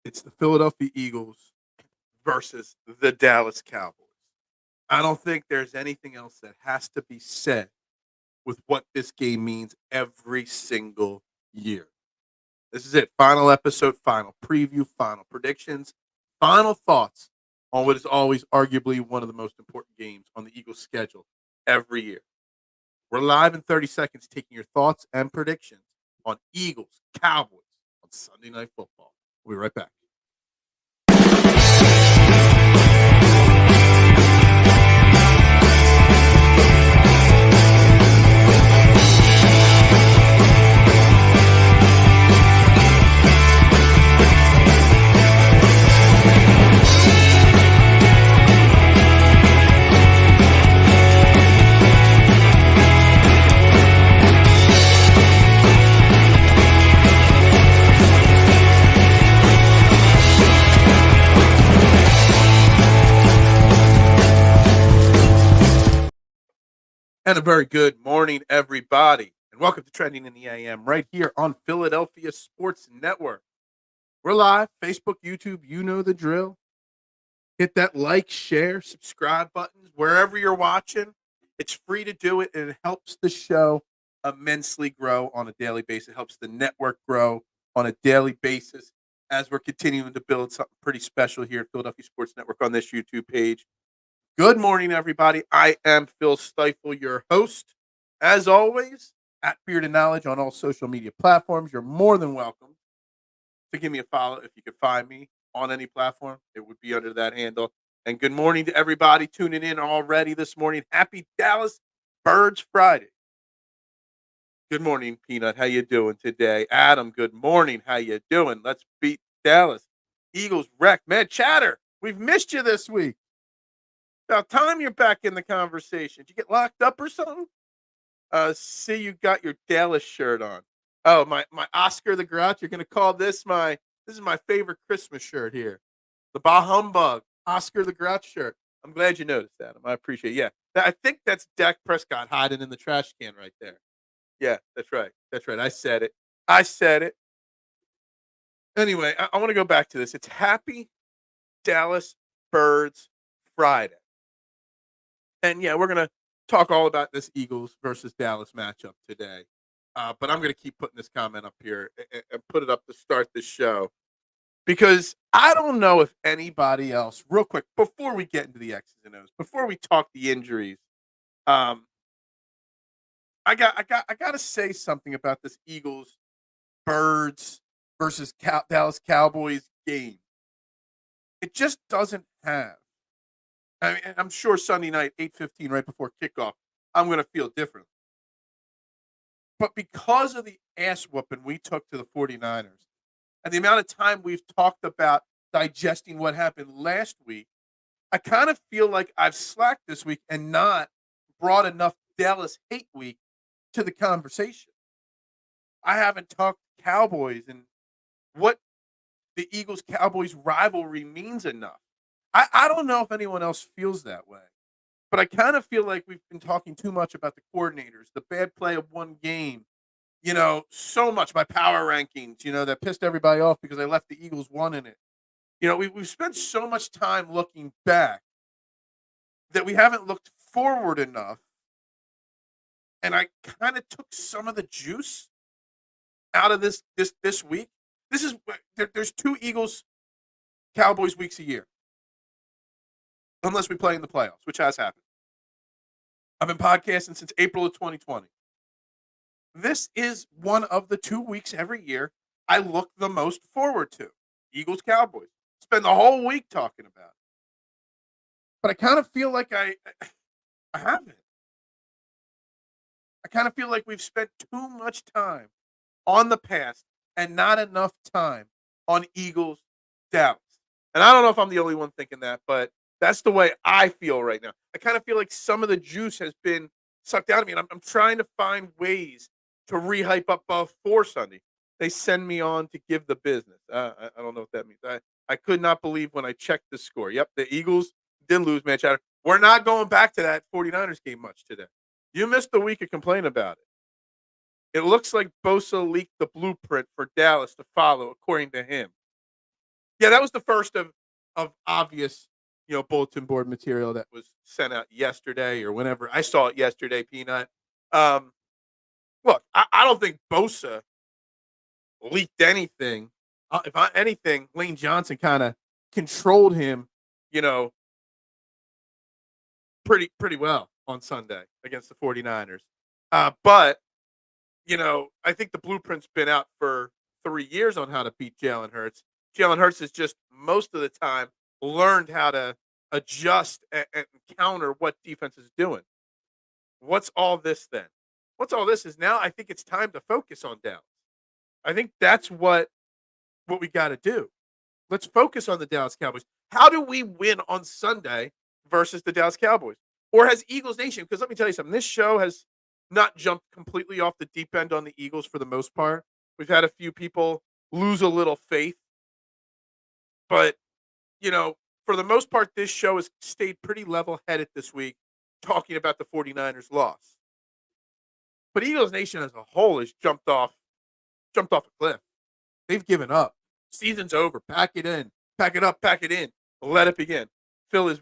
It's the Philadelphia Eagles versus the Dallas Cowboys. I don't think there's anything else that has to be said with what this game means every single year. This is it. Final episode, final preview, final predictions, final thoughts on what is always arguably one of the most important games on the Eagles' schedule every year. We're live in 30 seconds taking your thoughts and predictions on Eagles, Cowboys on Sunday Night Football. We'll be right back. And a very good morning, everybody. And welcome to Trending in the AM right here on Philadelphia Sports Network. We're live, Facebook, YouTube, you know the drill. Hit that like, share, subscribe buttons wherever you're watching. It's free to do it, and it helps the show immensely grow on a daily basis. It helps the network grow on a daily basis as we're continuing to build something pretty special here at Philadelphia Sports Network on this YouTube page. Good morning, everybody. I am Phil Stiefel, your host. As always, at Beard and Knowledge on all social media platforms. You're more than welcome to give me a follow if you could find me on any platform. It would be under that handle. And good morning to everybody tuning in already this morning. Happy Dallas Birds Friday. Good morning, Peanut. How you doing today? Adam, good morning. How you doing? Let's beat Dallas. Eagles wreck. Man, Chatter, we've missed you this week. About time you're back in the conversation. Did you get locked up or something? See, you got your Dallas shirt on. Oh, my Oscar the Grouch. You're gonna call this is my favorite Christmas shirt here. The Bah Humbug Oscar the Grouch shirt. I'm glad you noticed, Adam. I appreciate it. Yeah. I think that's Dak Prescott hiding in the trash can right there. Yeah, that's right. That's right. I said it. I said it. Anyway, I want to go back to this. It's Happy Dallas Birds Friday. And yeah, we're going to talk all about this Eagles versus Dallas matchup today. But I'm going to keep putting this comment up here and put it up to start the show. Because I don't know if anybody else, real quick, before we get into the X's and O's, before we talk the injuries, I got to say something about this Eagles Birds versus Dallas Cowboys game. It just doesn't have. I mean, I'm sure Sunday night, 8:15, right before kickoff, I'm going to feel different. But because of the ass whooping we took to the 49ers and the amount of time we've talked about digesting what happened last week, I kind of feel like I've slacked this week and not brought enough Dallas hate week to the conversation. I haven't talked Cowboys and what the Eagles-Cowboys rivalry means enough. I don't know if anyone else feels that way, but I kind of feel like we've been talking too much about the coordinators, the bad play of one game, so much, my power rankings, that pissed everybody off because I left the Eagles one in it. We've spent so much time looking back that we haven't looked forward enough, and I kind of took some of the juice out of this week. There's two Eagles-Cowboys weeks a year. Unless we play in the playoffs, which has happened. I've been podcasting since April of 2020. This is one of the 2 weeks every year I look the most forward to. Eagles, Cowboys. Spend the whole week talking about it. But I kind of feel like I haven't. I kind of feel like we've spent too much time on the past and not enough time on Eagles, Dallas. And I don't know if I'm the only one thinking that, but that's the way I feel right now. I kind of feel like some of the juice has been sucked out of me, and I'm trying to find ways to re-hype up before Sunday. They send me on to give the business. I don't know what that means. I could not believe when I checked the score. Yep, the Eagles did lose, man. Chatter. We're not going back to that 49ers game much today. You missed the week of complaining about it. It looks like Bosa leaked the blueprint for Dallas to follow, according to him. Yeah, that was the first of obvious, bulletin board material that was sent out yesterday or whenever. I saw it yesterday, Peanut. Um, Look, I don't think Bosa leaked anything. If anything, Lane Johnson kind of controlled him, you know, pretty well on Sunday against the 49ers. But I think the blueprint's been out for 3 years on how to beat Jalen Hurts. Jalen Hurts has just most of the time learned how to adjust and counter what defense is doing. What's all this then? What's all this is now? I think it's time to focus on Dallas. I think that's what we got to do. Let's focus on the Dallas Cowboys. How do we win on Sunday versus the Dallas Cowboys? Or has Eagles Nation? Because let me tell you something. This show has not jumped completely off the deep end on the Eagles for the most part. We've had a few people lose a little faith. But, for the most part, this show has stayed pretty level headed this week, talking about the 49ers loss. But Eagles Nation as a whole has jumped off a cliff. They've given up. Season's over. Pack it in. Pack it up. Pack it in. Let it begin. Phil is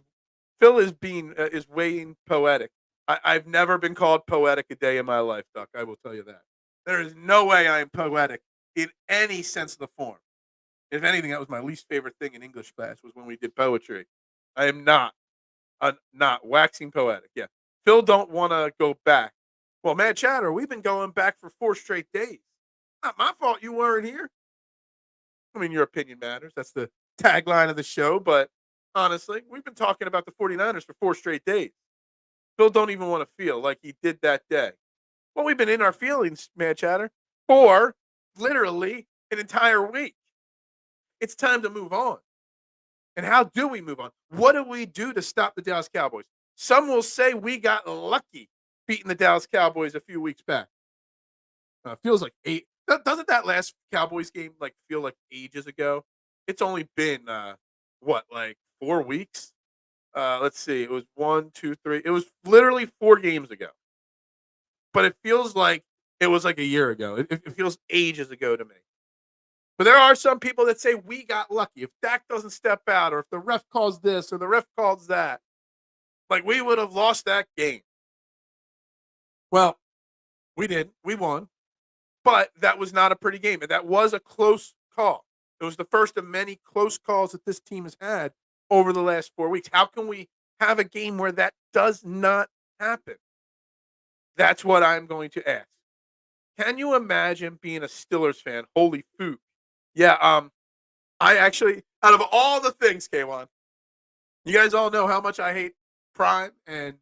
weighing poetic. I've never been called poetic a day in my life, Duck. I will tell you that. There is no way I am poetic in any sense of the form. If anything, that was my least favorite thing in English class was when we did poetry. I am not waxing poetic. Yeah. Phil don't want to go back. Well, Mad Chatter, we've been going back for 4 straight days. Not my fault you weren't here. I mean, your opinion matters. That's the tagline of the show. But honestly, we've been talking about the 49ers for 4 straight days. Phil don't even want to feel like he did that day. Well, we've been in our feelings, Mad Chatter, for literally an entire week. It's time to move on. And how do we move on? What do we do to stop the Dallas Cowboys? Some will say we got lucky beating the Dallas Cowboys a few weeks back. Feels like 8. Doesn't that last Cowboys game feel like ages ago? It's only been 4 weeks? Let's see. It was 1, 2, 3. It was literally 4 games ago. But it feels like it was like a year ago. It feels ages ago to me. But there are some people that say we got lucky. If Dak doesn't step out, or if the ref calls this, or the ref calls that, we would have lost that game. Well, we didn't. We won. But that was not a pretty game. And that was a close call. It was the first of many close calls that this team has had over the last 4 weeks. How can we have a game where that does not happen? That's what I'm going to ask. Can you imagine being a Steelers fan? Holy food. Yeah, I actually, out of all the things, K1, you guys all know how much I hate Prime and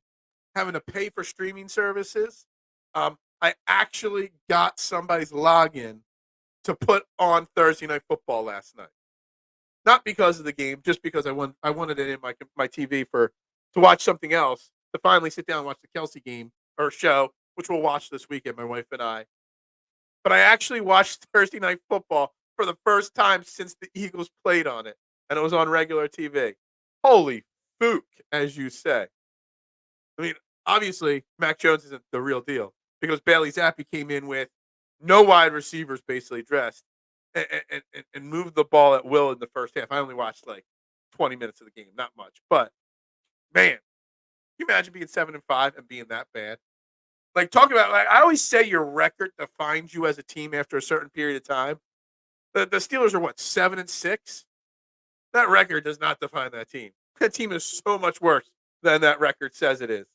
having to pay for streaming services. I actually got somebody's login to put on Thursday Night Football last night. Not because of the game, just because I wanted it in my TV to watch something else, to finally sit down and watch the Kelsey game or show, which we'll watch this weekend, my wife and I. But I actually watched Thursday Night Football for the first time since the Eagles played on it, and it was on regular TV. Holy fook, as you say. I mean, obviously, Mac Jones isn't the real deal because Bailey Zappi came in with no wide receivers basically dressed and moved the ball at will in the first half. I only watched 20 minutes of the game, not much. But, man, can you imagine being 7-5 and being that bad? Talk about, I always say your record defines you as a team after a certain period of time. The Steelers are 7-6? That record does not define that team. That team is so much worse than that record says it is.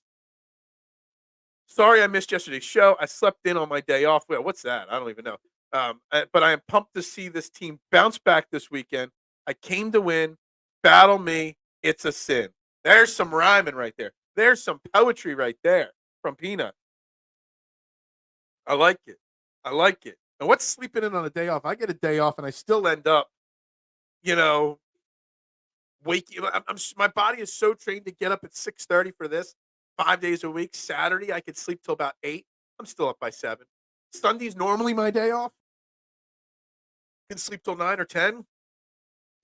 Sorry I missed yesterday's show. I slept in on my day off. Well, what's that? I don't even know. But I am pumped to see this team bounce back this weekend. I came to win. Battle me. It's a sin. There's some rhyming right there. There's some poetry right there from Peanut. I like it. I like it. And what's sleeping in on a day off? I get a day off and I still end up, waking. My body is so trained to get up at 6:30 for this 5 days a week. Saturday, I could sleep till about 8. I'm still up by 7. Sunday's normally my day off. I can sleep till 9 or 10.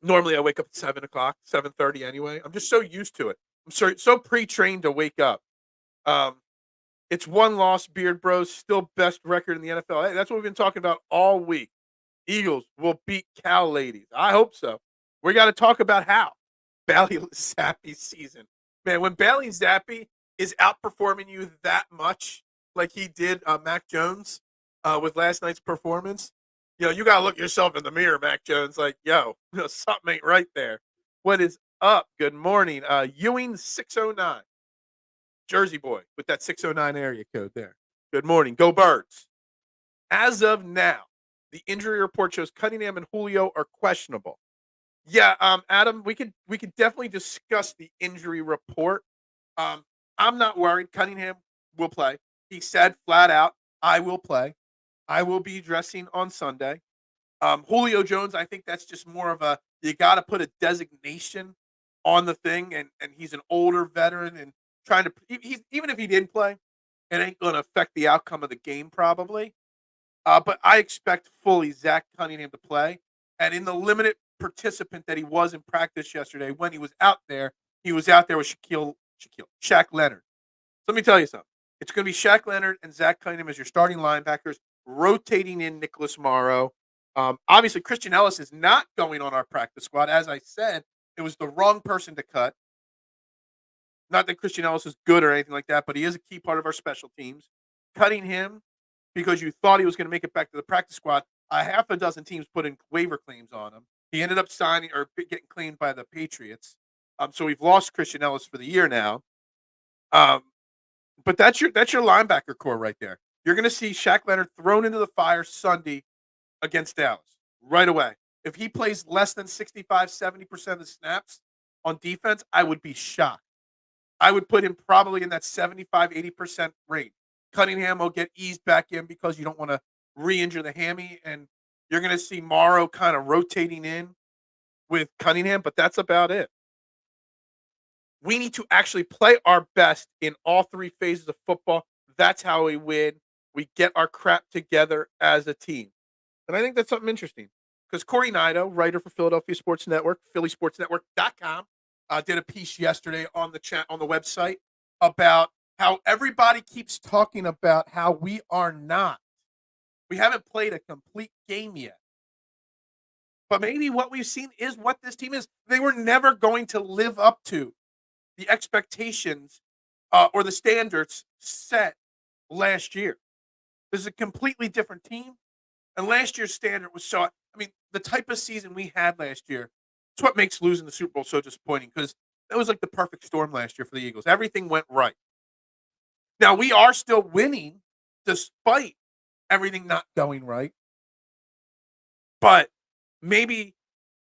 Normally, I wake up at 7 o'clock, 7:30 anyway. I'm just so used to it. I'm so pre-trained to wake up. It's 1 loss, Beard Bros. Still best record in the NFL. Hey, that's what we've been talking about all week. Eagles will beat Cow Ladies. I hope so. We got to talk about how Bailey Zappi's season. Man, when Bailey Zappi is outperforming you that much, like he did Mac Jones with last night's performance, you got to look yourself in the mirror, Mac Jones. Like, something ain't right there. What is up? Good morning. Ewing 609, Jersey boy with that 609 area code there. Good morning. Go Birds. As of now, the injury report shows Cunningham and Julio are questionable. Yeah, Adam, we could definitely discuss the injury report. Um, I'm not worried. Cunningham will play. He said flat out, "I will play. I will be dressing on Sunday." Julio Jones, I think that's just more of a you got to put a designation on the thing, and he's an older veteran and trying to. He's even if he didn't play, it ain't going to affect the outcome of the game probably. But I expect fully Zach Cunningham to play. And in the limited participant that he was in practice yesterday, when he was out there, he was out there with Shaq Leonard. So let me tell you something. It's going to be Shaq Leonard and Zach Cunningham as your starting linebackers, rotating in Nicholas Morrow. Obviously, Christian Ellis is not going on our practice squad. As I said, it was the wrong person to cut. Not that Christian Ellis is good or anything like that, but he is a key part of our special teams. Cutting him because you thought he was going to make it back to the practice squad. A half a dozen teams put in waiver claims on him. He ended up signing or getting claimed by the Patriots. So we've lost Christian Ellis for the year now. But that's your linebacker core right there. You're going to see Shaq Leonard thrown into the fire Sunday against Dallas right away. If he plays less than 65, 70% of the snaps on defense, I would be shocked. I would put him probably in that 75, 80% range. Cunningham will get eased back in because you don't want to re-injure the hammy, and you're going to see Morrow kind of rotating in with Cunningham, but that's about it. We need to actually play our best in all three phases of football. That's how we win. We get our crap together as a team. And I think that's something interesting because Corey Nido, writer for Philadelphia Sports Network, phillysportsnetwork.com, did a piece yesterday on the chat on the website about how everybody keeps talking about how we haven't played a complete game yet. But maybe what we've seen is what this team is. They were never going to live up to the expectations or the standards set last year. This is a completely different team. And last year's standard was the type of season we had last year, it's what makes losing the Super Bowl so disappointing because that was like the perfect storm last year for the Eagles. Everything went right. Now, we are still winning despite everything not going right. But maybe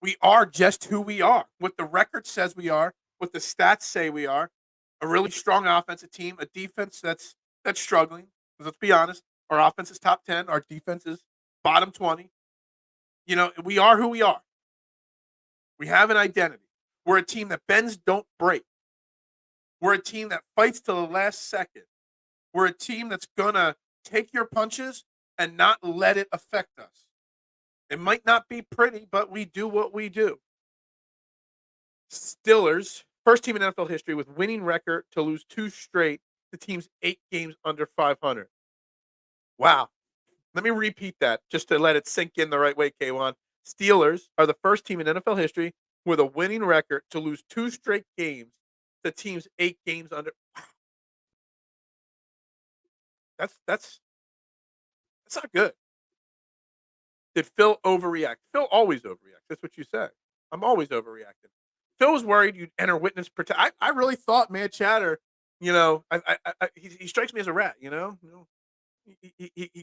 we are just who we are. What the record says we are, what the stats say we are, a really strong offensive team, a defense that's struggling. Let's be honest. Our offense is top 10. Our defense is bottom 20. We are who we are. We have an identity. We're a team that bends, don't break. We're a team that fights till the last second. We're a team that's going to take your punches and not let it affect us. It might not be pretty, but we do what we do. Steelers, first team in NFL history with winning record to lose 2 straight to teams 8 games under 500. Wow. Let me repeat that just to let it sink in the right way, K1. Steelers are the first team in NFL history with a winning record to lose 2 straight games to teams 8 games under. Wow. That's not good. Did Phil overreact? Phil always overreacts. That's what you say. I'm always overreacting. Phil was worried you'd enter witness protection. I really thought Mad Chatter, he strikes me as a rat. He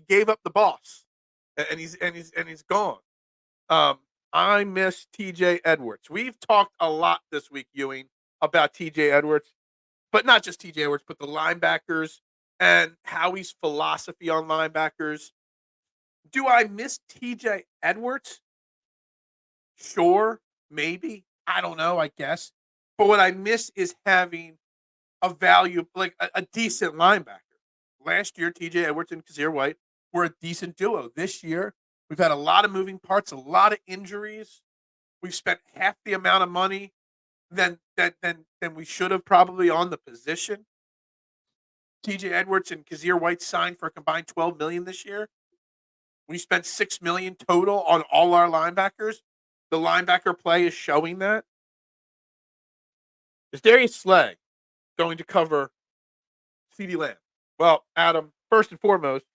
gave up the boss, and he's gone. I miss TJ Edwards. We've talked a lot this week, Ewing, about TJ Edwards, but not just TJ Edwards, but the linebackers and Howie's philosophy on linebackers. Do I miss TJ Edwards? Sure, maybe. I don't know, I guess. But what I miss is having a value, like a decent linebacker. Last year, TJ Edwards and Kazir White were a decent duo. This year, we've had a lot of moving parts, a lot of injuries. We've spent half the amount of money than we should have probably on the position. TJ Edwards and Kazir White signed for a combined $12 million this year. We spent $6 million total on all our linebackers. the linebacker play is showing that. Is Darius Slay going to cover Ceedee Lamb? Well, Adam, first and foremost,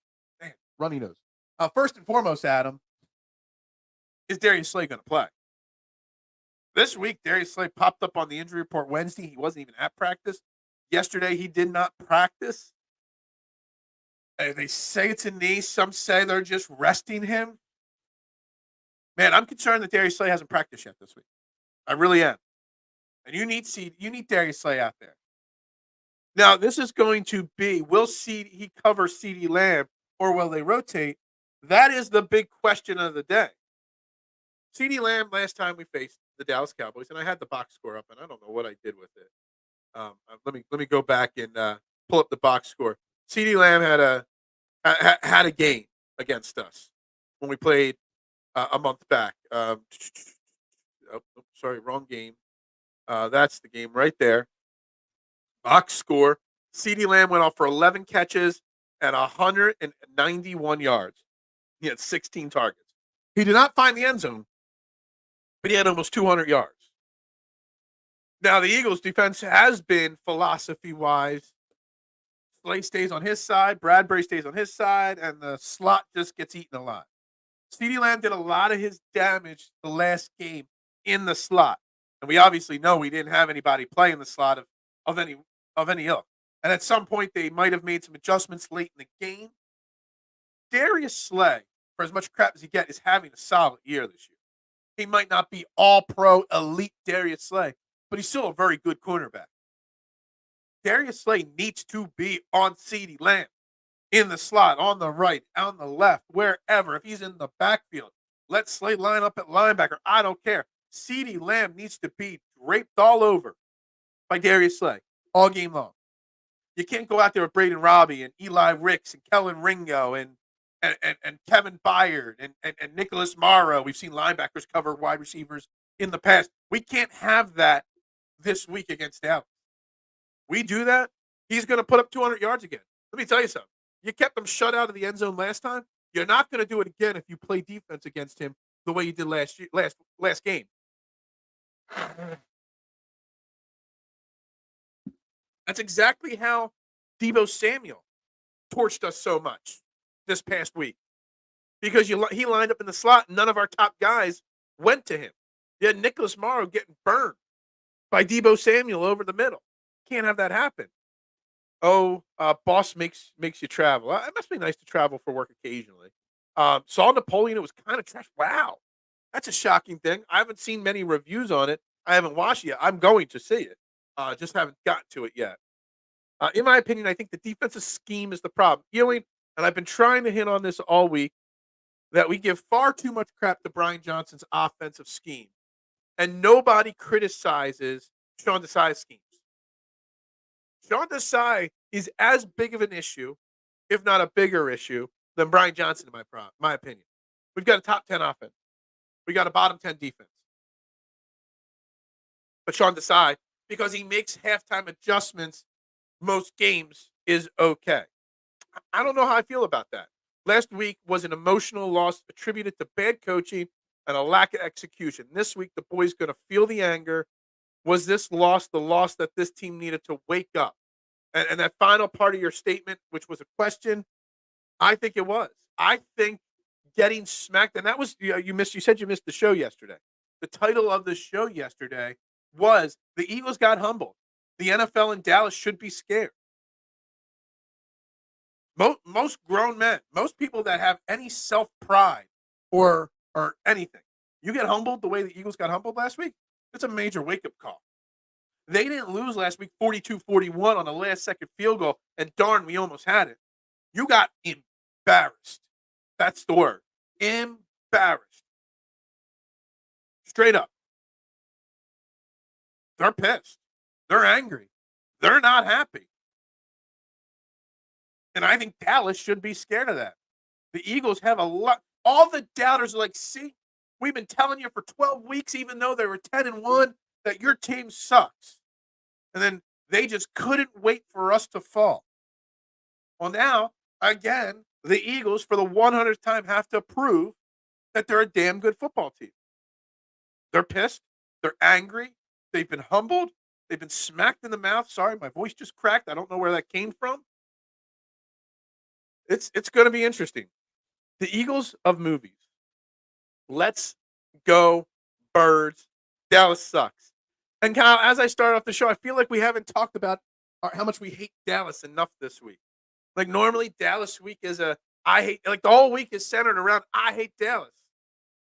man, runny nose. First and foremost, Adam, is Darius Slay going to play? This week, Darius Slay popped up on the injury report Wednesday. He wasn't even at practice. Yesterday, he did not practice. They say it's a knee. Some say they're just resting him. Man, I'm concerned that Darius Slay hasn't practiced yet this week. I really am. And you need Darius Slay out there. Now, this is going to be, will he cover Ceedee Lamb or will they rotate? That is the big question of the day. Ceedee Lamb, last time we faced the Dallas Cowboys, and I had the box score up, and I don't know what I did with it. Let me go back and pull up the box score. Ceedee Lamb had a game against us when we played a month back. Sorry, wrong game. That's the game right there. Box score. Ceedee Lamb went off for 11 catches and 191 yards. He had 16 targets. He did not find the end zone, but he had almost 200 yards. Now, the Eagles' defense has been, philosophy-wise, Slay stays on his side, Bradbury stays on his side, and the slot just gets eaten a lot. Ceedee Lamb did a lot of his damage the last game in the slot. And we obviously know we didn't have anybody play in the slot of any ilk. And at some point, they might have made some adjustments late in the game. Darius Slay, for as much crap as he gets, is having a solid year this year. He might not be all-pro elite Darius Slay, but he's still a very good cornerback. Darius Slay needs to be on Ceedee Lamb in the slot, on the right, on the left, wherever. If he's in the backfield, let Slay line up at linebacker. I don't care. Ceedee Lamb needs to be draped all over by Darius Slay all game long. You can't go out there with Braden Robbie and Eli Ricks and Kellen Ringo and Kevin Byard and Nicholas Morrow. We've seen linebackers cover wide receivers in the past. We can't have that this week against Dallas. We do that, he's going to put up 200 yards again. Let me tell you something. You kept him shut out of the end zone last time. You're not going to do it again if you play defense against him the way you did last game. That's exactly how Deebo Samuel torched us so much this past week. Because he lined up in the slot, and none of our top guys went to him. You had Nicholas Morrow getting burned by Deebo Samuel over the middle. Can't have that happen. Boss makes you travel. It must be nice to travel for work occasionally. Saw Napoleon. It was kind of trash. Wow. That's a shocking thing. I haven't seen many reviews on it. I haven't watched it yet. I'm going to see it. Just haven't gotten to it yet. In my opinion, I think the defensive scheme is the problem. Ewing, and I've been trying to hit on this all week, that we give far too much crap to Brian Johnson's offensive scheme. And nobody criticizes Sean Desai's schemes. Sean Desai is as big of an issue, if not a bigger issue, than Brian Johnson, in my opinion. We've got a top 10 offense. We got a bottom 10 defense. But Sean Desai, because he makes halftime adjustments most games, is okay. I don't know how I feel about that. Last week was an emotional loss attributed to bad coaching and a lack of execution. This week, the boys going to feel the anger. Was this loss the loss that this team needed to wake up? And that final part of your statement, which was a question, I think it was. I think getting smacked, and that was, you said you missed the show yesterday. The title of the show yesterday was The Eagles Got Humbled. The NFL in Dallas should be scared. Most grown men, most people that have any self-pride or anything, you get humbled the way the Eagles got humbled last week, it's a major wake-up call. They didn't lose last week 42-41 on the last-second field goal, and darn, we almost had it. You got embarrassed. That's the word. Embarrassed. Straight up. They're pissed. They're angry. They're not happy. And I think Dallas should be scared of that. The Eagles have a lot. All the doubters are like, see, we've been telling you for 12 weeks, even though they were 10-1, that your team sucks. And then they just couldn't wait for us to fall. Well, now, again, the Eagles, for the 100th time, have to prove that they're a damn good football team. They're pissed. They're angry. They've been humbled. They've been smacked in the mouth. Sorry, my voice just cracked. I don't know where that came from. It's going to be interesting. The Eagles of movies. Let's go, birds. Dallas sucks. And Kyle, as I start off the show, I feel like we haven't talked about how much we hate Dallas enough this week. Like normally, Dallas week is I hate, like the whole week is centered around I hate Dallas.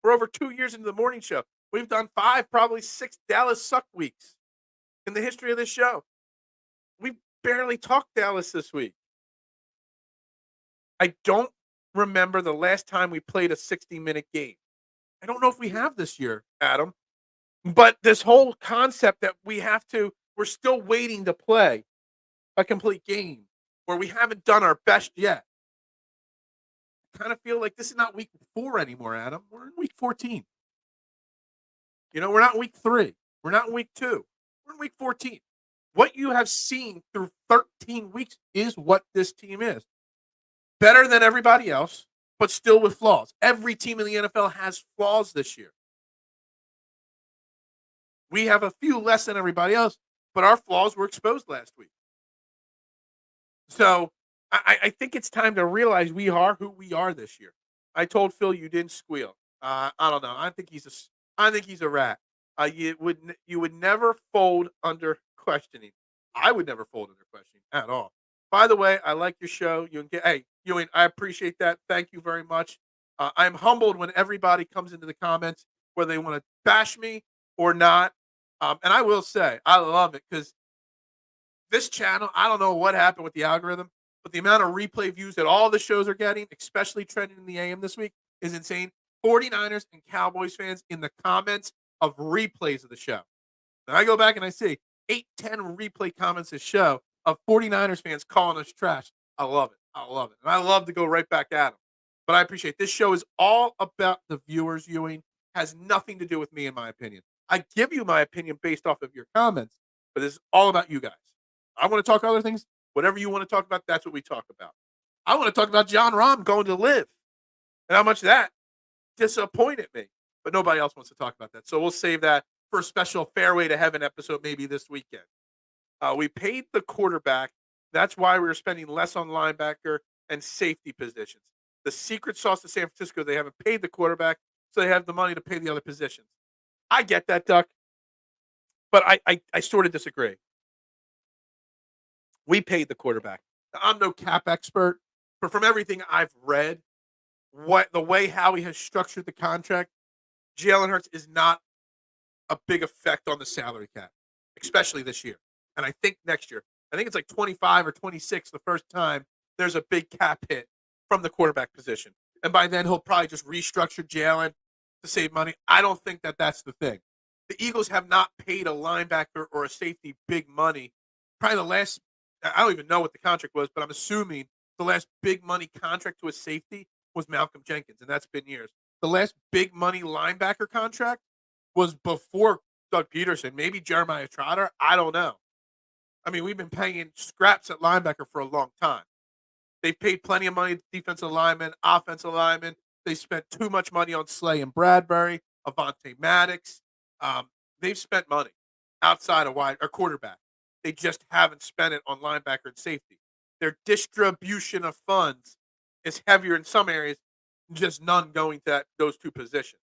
For over 2 years into the morning show, we've done 5, probably 6 Dallas suck weeks in the history of this show. We barely talked Dallas this week. I don't remember the last time we played a 60-minute game. I don't know if we have this year, Adam. But this whole concept that we're still waiting to play a complete game where we haven't done our best yet. I kind of feel like this is not week 4 anymore, Adam. We're in week 14. We're not in week 3. We're not in week 2. We're in week 14. What you have seen through 13 weeks is what this team is. Better than everybody else, but still with flaws. Every team in the NFL has flaws this year. We have a few less than everybody else, but our flaws were exposed last week. So I think it's time to realize we are who we are this year. I told Phil you didn't squeal. I don't know. I think he's a rat. You would never fold under questioning. I would never fold under questioning at all. By the way, I like your show. Hey, Ewing, I appreciate that. Thank you very much. I'm humbled when everybody comes into the comments, whether they want to bash me or not. And I will say, I love it because this channel, I don't know what happened with the algorithm, but the amount of replay views that all the shows are getting, especially trending in the AM this week, is insane. 49ers and Cowboys fans in the comments of replays of the show. And I go back and I see 8, 10 replay comments this show of 49ers fans calling us trash. I love it. I love it. And I love to go right back at them. But I appreciate it. This show is all about the viewers, Ewing. Has nothing to do with me, in my opinion. I give you my opinion based off of your comments, but this is all about you guys. I want to talk other things. Whatever you want to talk about, that's what we talk about. I want to talk about John Rahm going to live and how much that disappointed me. But nobody else wants to talk about that. So we'll save that for a special Fairway to Heaven episode maybe this weekend. We paid the quarterback. That's why we were spending less on linebacker and safety positions. The secret sauce to San Francisco, they haven't paid the quarterback, so they have the money to pay the other positions. I get that, Duck, but I sort of disagree. We paid the quarterback. Now, I'm no cap expert, but from everything I've read, the way Howie has structured the contract, Jalen Hurts is not a big effect on the salary cap, especially this year. And I think next year, I think it's like 25 or 26 the first time there's a big cap hit from the quarterback position. And by then, he'll probably just restructure Jalen to save money. I don't think that's the thing. The Eagles have not paid a linebacker or a safety big money. Probably the last, I don't even know what the contract was, but I'm assuming the last big money contract to a safety was Malcolm Jenkins, and that's been years. The last big money linebacker contract was before Doug Peterson, maybe Jeremiah Trotter. I don't know. I mean, we've been paying scraps at linebacker for a long time. They've paid plenty of money to defensive linemen, offensive linemen. They spent too much money on Slay and Bradbury, Avonte Maddox. They've spent money outside of wide or quarterback. They just haven't spent it on linebacker and safety. Their distribution of funds is heavier in some areas, just none going to those two positions.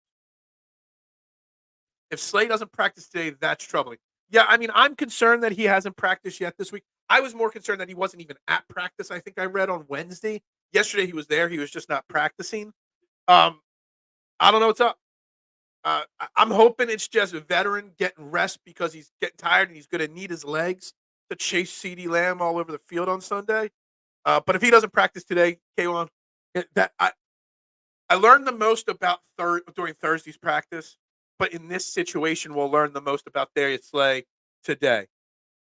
If Slay doesn't practice today, that's troubling. Yeah, I mean, I'm concerned that he hasn't practiced yet this week. I was more concerned that he wasn't even at practice. I think I read on Wednesday. Yesterday he was there. He was just not practicing. I don't know what's up. I'm hoping it's just a veteran getting rest because he's getting tired and he's going to need his legs to chase Ceedee Lamb all over the field on Sunday. But if he doesn't practice today, K1, I learned the most about during Thursday's practice. But in this situation, we'll learn the most about Darius Slay today.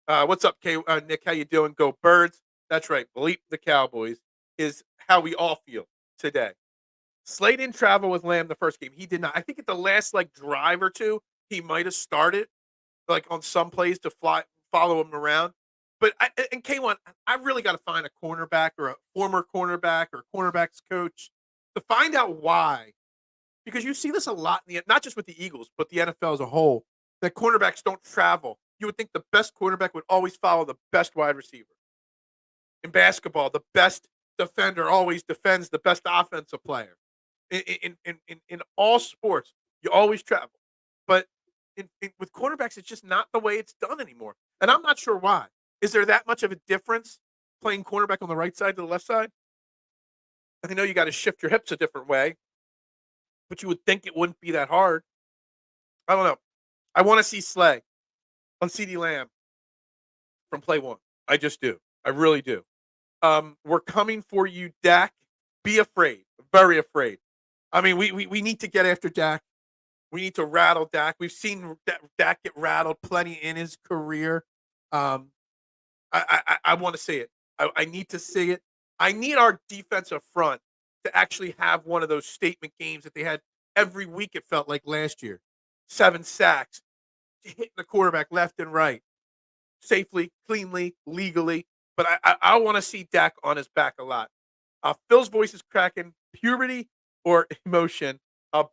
What's up, Nick? How you doing? Go Birds. That's right. Bleep the Cowboys is how we all feel today. Slay didn't travel with Lamb the first game. He did not. I think at the last drive or two, he might have started on some plays to follow him around. But and K1, I really got to find a cornerback or a former cornerback or cornerbacks coach to find out why. because you see this a lot not just with the Eagles, but the NFL as a whole, that cornerbacks don't travel. You would think the best quarterback would always follow the best wide receiver. In basketball, the best defender always defends the best offensive player. In all sports, you always travel. But with quarterbacks, it's just not the way it's done anymore. And I'm not sure why. Is there that much of a difference playing cornerback on the right side to the left side? I know you got to shift your hips a different way, but you would think it wouldn't be that hard. I don't know. I want to see Slay on Ceedee Lamb from play one. I just do. I really do. We're coming for you, Dak. Be afraid. Very afraid. I mean, we need to get after Dak. We need to rattle Dak. We've seen Dak get rattled plenty in his career. I want to see it. I need to see it. I need our defensive front to actually have one of those statement games that they had every week, it felt like last year. 7 sacks, hitting the quarterback left and right, safely, cleanly, legally. But I want to see Dak on his back a lot. Phil's voice is cracking. Puberty or emotion?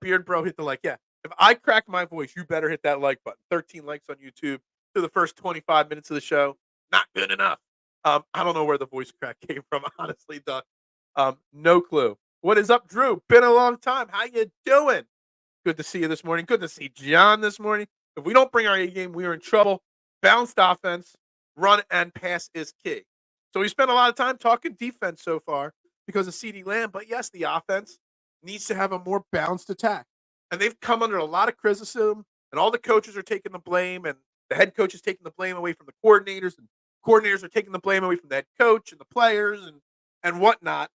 Beard Bro hit the like. Yeah, if I crack my voice, you better hit that like button. 13 likes on YouTube through the first 25 minutes of the show. Not good enough. I don't know where the voice crack came from, honestly, Doug. No clue. What is up, Drew? Been a long time. How you doing? Good to see you this morning. Good to see John this morning. If we don't bring our A game, we are in trouble. Balanced offense, run and pass is key. So we spent a lot of time talking defense so far because of Ceedee Lamb. But yes, the offense needs to have a more balanced attack. And they've come under a lot of criticism, and all the coaches are taking the blame, and the head coach is taking the blame away from the coordinators, and coordinators are taking the blame away from the head coach and the players and whatnot.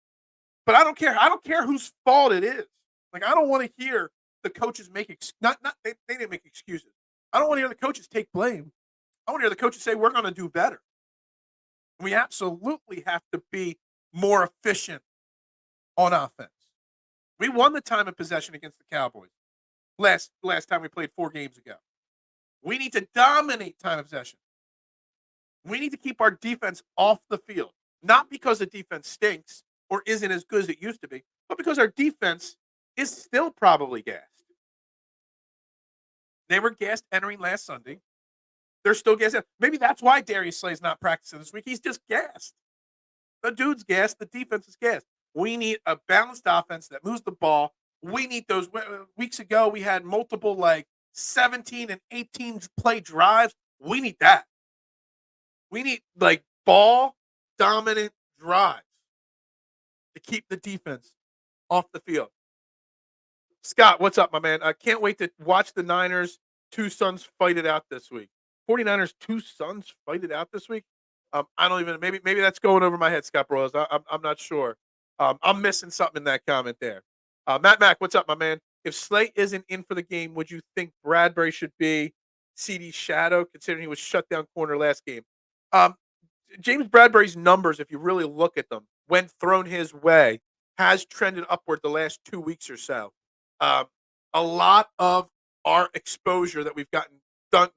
But I don't care. I don't care whose fault it is. Like, I don't want to hear the coaches make they didn't make excuses. I don't want to hear the coaches take blame. I want to hear the coaches say we're going to do better. We absolutely have to be more efficient on offense. We won the time of possession against the Cowboys last time we played 4 games ago. We need to dominate time of possession. We need to keep our defense off the field, not because the defense stinks or isn't as good as it used to be, but because our defense is still probably gassed. They were gassed entering last Sunday. They're still gassed. Maybe that's why Darius Slay's not practicing this week. He's just gassed. The dude's gassed. The defense is gassed. We need a balanced offense that moves the ball. We need those. Weeks ago, we had multiple 17 and 18 play drives. We need that. We need ball dominant drives to keep the defense off the field. Scott, what's up, my man? I can't wait to watch the Niners' 2 sons fight it out this week. 49ers' 2 sons fight it out this week? I don't even, maybe that's going over my head, Scott Broyles. I'm not sure. I'm missing something in that comment there. Mac, what's up, my man? If Slay isn't in for the game, would you think Bradbury should be Ceedee's shadow, considering he was shut down corner last game? James Bradbury's numbers, if you really look at them, when thrown his way, has trended upward the last 2 weeks or so. A lot of our exposure that we've gotten done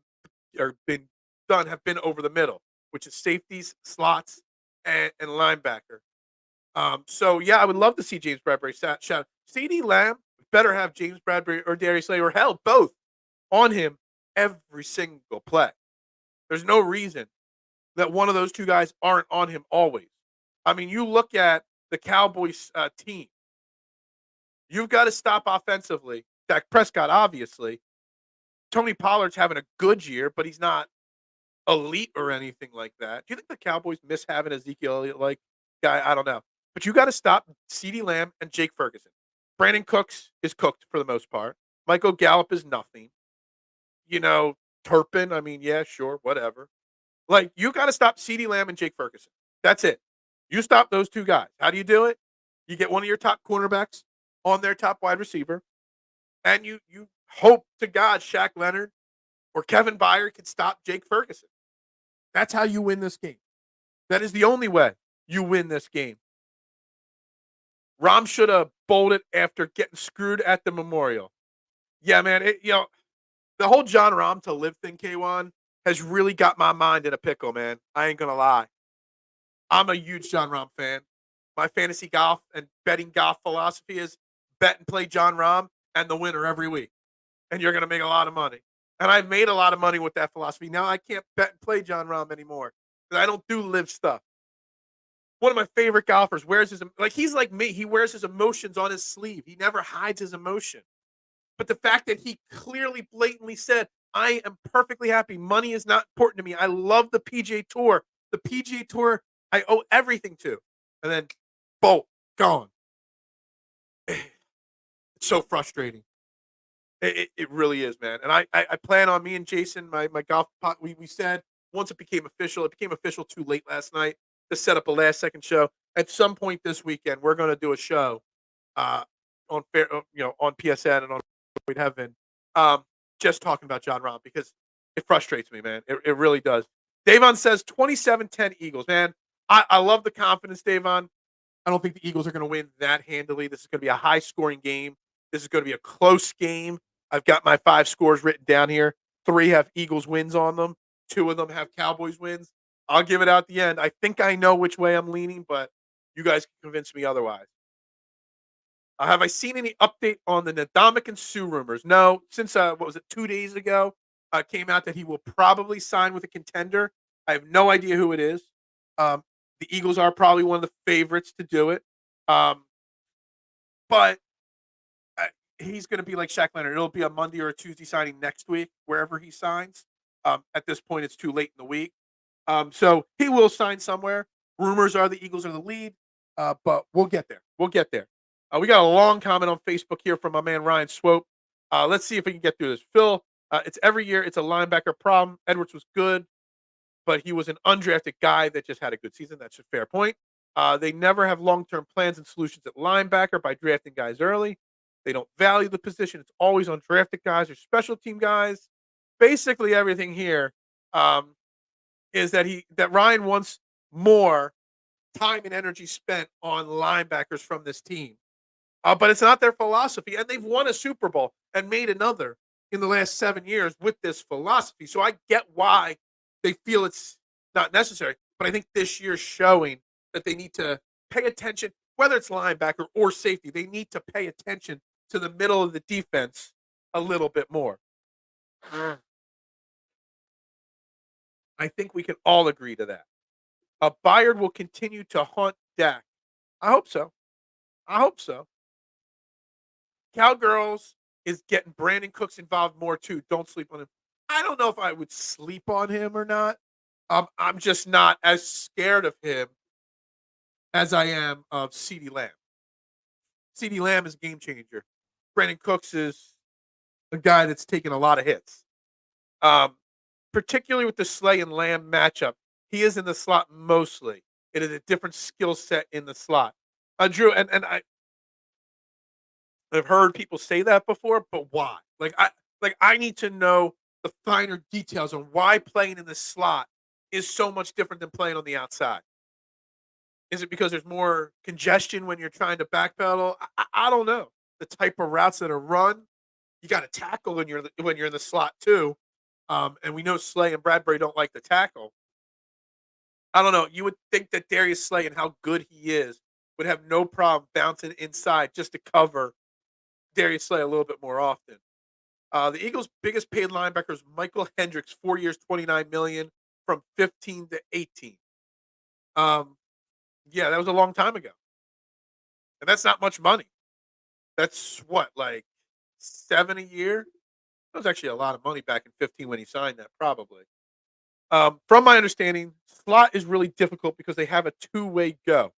or been done have been over the middle, which is safeties, slots, and linebacker. So yeah, I would love to see James Bradbury shout. Ceedee Lamb better have James Bradbury or Darius Slay or hell both on him every single play. There's no reason that one of those 2 guys aren't on him always. I mean, you look at the Cowboys team. You've got to stop offensively. Dak Prescott, obviously. Tony Pollard's having a good year, but he's not elite or anything like that. Do you think the Cowboys miss having Ezekiel Elliott guy? I don't know. But you got to stop Ceedee Lamb and Jake Ferguson. Brandon Cooks is cooked for the most part. Michael Gallup is nothing. Turpin, I mean, yeah, sure, whatever. You got to stop Ceedee Lamb and Jake Ferguson. That's it. You stop those 2 guys. How do you do it? You get one of your top cornerbacks on their top wide receiver, and you hope to God Shaq Leonard or Kevin Byard can stop Jake Ferguson. That's how you win this game. That is the only way you win this game. Rom should have bolted after getting screwed at the Memorial. Yeah, man. The whole John Rahm to live thing, K1, has really got my mind in a pickle, man. I ain't gonna lie. I'm a huge John Rahm fan. My fantasy golf and betting golf philosophy is bet and play John Rahm. and the winner every week, and you're going to make a lot of money. And I've made a lot of money with that philosophy. Now I can't bet and play John Rahm anymore because I don't do live stuff. One of my favorite golfers wears he's like me. He wears his emotions on his sleeve. He never hides his emotion. But the fact that he clearly, blatantly said, I am perfectly happy. Money is not important to me. I love the PGA Tour. The PGA Tour, I owe everything to. And then, boom, gone. It's so frustrating. It really is, man. And I plan on me and Jason, my golf pot, we said once it became official too late last night to set up a last second show. At some point this weekend, we're going to do a show uh, on PSN and on Point Heaven, just talking about John Rahm because it frustrates me, man. It really does. Davon says 27-10 Eagles, man. I love the confidence, Davon. I don't think the Eagles are going to win that handily. This is going to be a high scoring game. This is going to be a close game. I've got my 5 scores written down here. 3 have Eagles wins on them. 2 of them have Cowboys wins. I'll give it out at the end. I think I know which way I'm leaning, but you guys can convince me otherwise. Have I seen any update on the Ndamukong Suh rumors? No. Since, 2 days ago, came out that he will probably sign with a contender. I have no idea who it is. The Eagles are probably one of the favorites to do it. But he's going to be like Shaq Leonard. It'll be a Monday or a Tuesday signing next week, wherever he signs. At this point, it's too late in the week. So he will sign somewhere. Rumors are the Eagles are the lead, but we'll get there. We'll get there. We got a long comment on Facebook here from my man Ryan Swope. Let's see if we can get through this. Phil, it's every year. It's a linebacker problem. Edwards was good, but he was an undrafted guy that just had a good season. That's a fair point. They never have long-term plans and solutions at linebacker by drafting guys early. They don't value the position. It's always undrafted guys or special team guys. Basically, everything here is that Ryan wants more time and energy spent on linebackers from this team. But it's not their philosophy, and they've won a Super Bowl and made another in the last 7 years with this philosophy. So I get why they feel it's not necessary, but I think this year's showing that they need to pay attention, whether it's linebacker or safety. They need to pay attention to the middle of the defense a little bit more. I think we can all agree to that. Bayard will continue to haunt Dak. I hope so. I hope so. Cowgirls is getting Brandon Cooks involved more too. Don't sleep on him. I don't know if I would sleep on him or not. I'm just not as scared of him as I am of Ceedee Lamb. Ceedee Lamb is a game changer. Brandon Cooks is a guy that's taken a lot of hits. Particularly with the Slay and Lamb matchup. He is in the slot mostly. It is a different skill set in the slot. Drew, and I've heard people say that before, but why? I need to know the finer details on why playing in the slot is so much different than playing on the outside. Is it because there's more congestion when you're trying to backpedal? I don't know. The type of routes that are run, you got to tackle when you're in the slot too. And we know Slay and Bradbury don't like the tackle. I don't know. You would think that Darius Slay and how good he is would have no problem bouncing inside just to cover Darius Slay a little bit more often. The Eagles' biggest paid linebacker is Michael Hendricks, 4 years, $29 million from 15 to 18. Yeah, that was a long time ago. And that's not much money. That's what, like $7 a year? That was actually a lot of money back in 15 when he signed that, probably. From my understanding, slot is really difficult because they have a two-way go.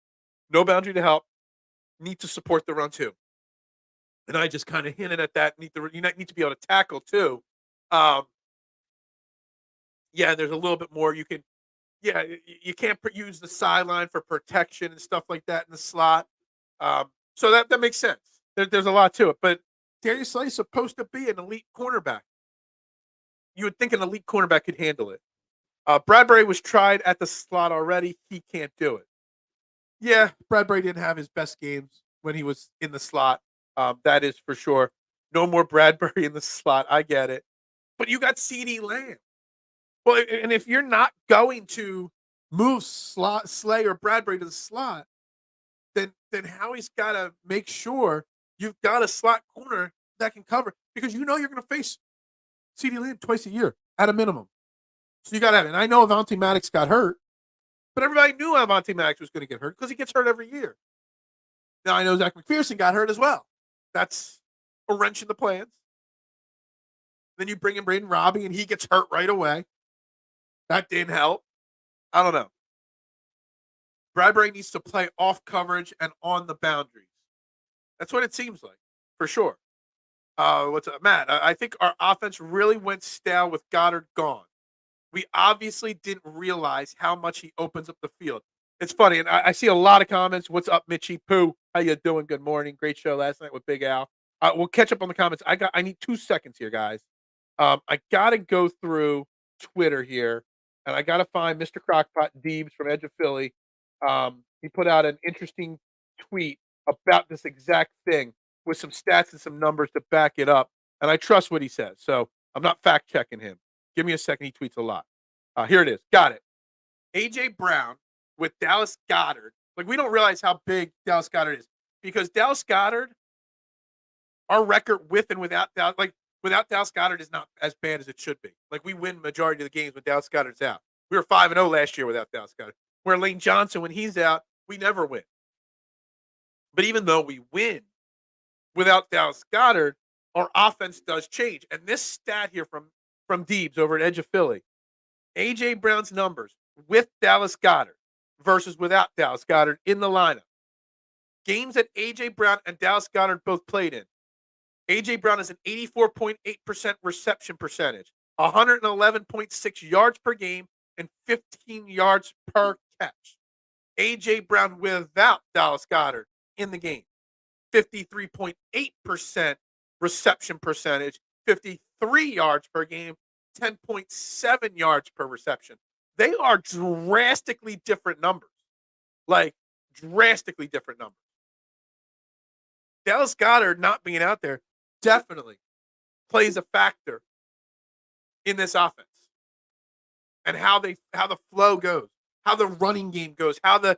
No boundary to help. Need to support the run, too. And I just kind of hinted at that. You need to be able to tackle, too. Yeah, there's a little bit more. You can't use the sideline for protection and stuff like that in the slot. So that makes sense. There's a lot to it. But Darius Slay is supposed to be an elite cornerback. You would think an elite cornerback could handle it. Bradbury was tried at the slot already. He can't do it. Yeah, Bradbury didn't have his best games when he was in the slot. That is for sure. No more Bradbury in the slot. I get it. But you got Ceedee Lamb. Well, and if you're not going to move Slay or Bradbury to the slot, then Howie's got to make sure you've got a slot corner that can cover because you know you're going to face Ceedee Lamb twice a year at a minimum. So you got to have it. And I know Avonte Maddox got hurt, but everybody knew Avonte Maddox was going to get hurt because he gets hurt every year. Now I know Zach McPherson got hurt as well. That's a wrench in the plans. Then you bring in Braden Robbie and he gets hurt right away. That didn't help. I don't know. Bradbury needs to play off coverage and on the boundaries. That's what it seems like, for sure. What's up, Matt? I think our offense really went stale with Goddard gone. We obviously didn't realize how much he opens up the field. It's funny, and I see a lot of comments. What's up, Mitchie Poo? How you doing? Good morning. Great show last night with Big Al. We'll catch up on the comments. I need 2 seconds here, guys. I gotta go through Twitter here, and I gotta find Mr. Crockpot Deebs from Edge of Philly. He put out an interesting tweet about this exact thing with some stats and some numbers to back it up, and I trust what he says. So I'm not fact checking him. Give me a second. He tweets a lot. Here it is. Got it. A.J. Brown with Dallas Goedert. Like, we don't realize how big Dallas Goedert is because Dallas Goedert, our record with and without Dallas, without Dallas Goedert is not as bad as it should be. Like, we win majority of the games when Dallas Goedert's out. We were 5-0 last year without Dallas Goedert. Where Lane Johnson, when he's out, we never win. But even though we win without Dallas Goedert, our offense does change. And this stat here from Deebs over at Edge of Philly, A.J. Brown's numbers with Dallas Goedert versus without Dallas Goedert in the lineup. Games that A.J. Brown and Dallas Goedert both played in. A.J. Brown has an 84.8% reception percentage, 111.6 yards per game, and 15 yards per catch. A.J. Brown without Dallas Goedert in the game, 53.8% reception percentage, 53 yards per game, 10.7 yards per reception. They are drastically different numbers. Like, drastically different numbers. Dallas Goedert not being out there definitely plays a factor in this offense and how the flow goes, how the running game goes, how the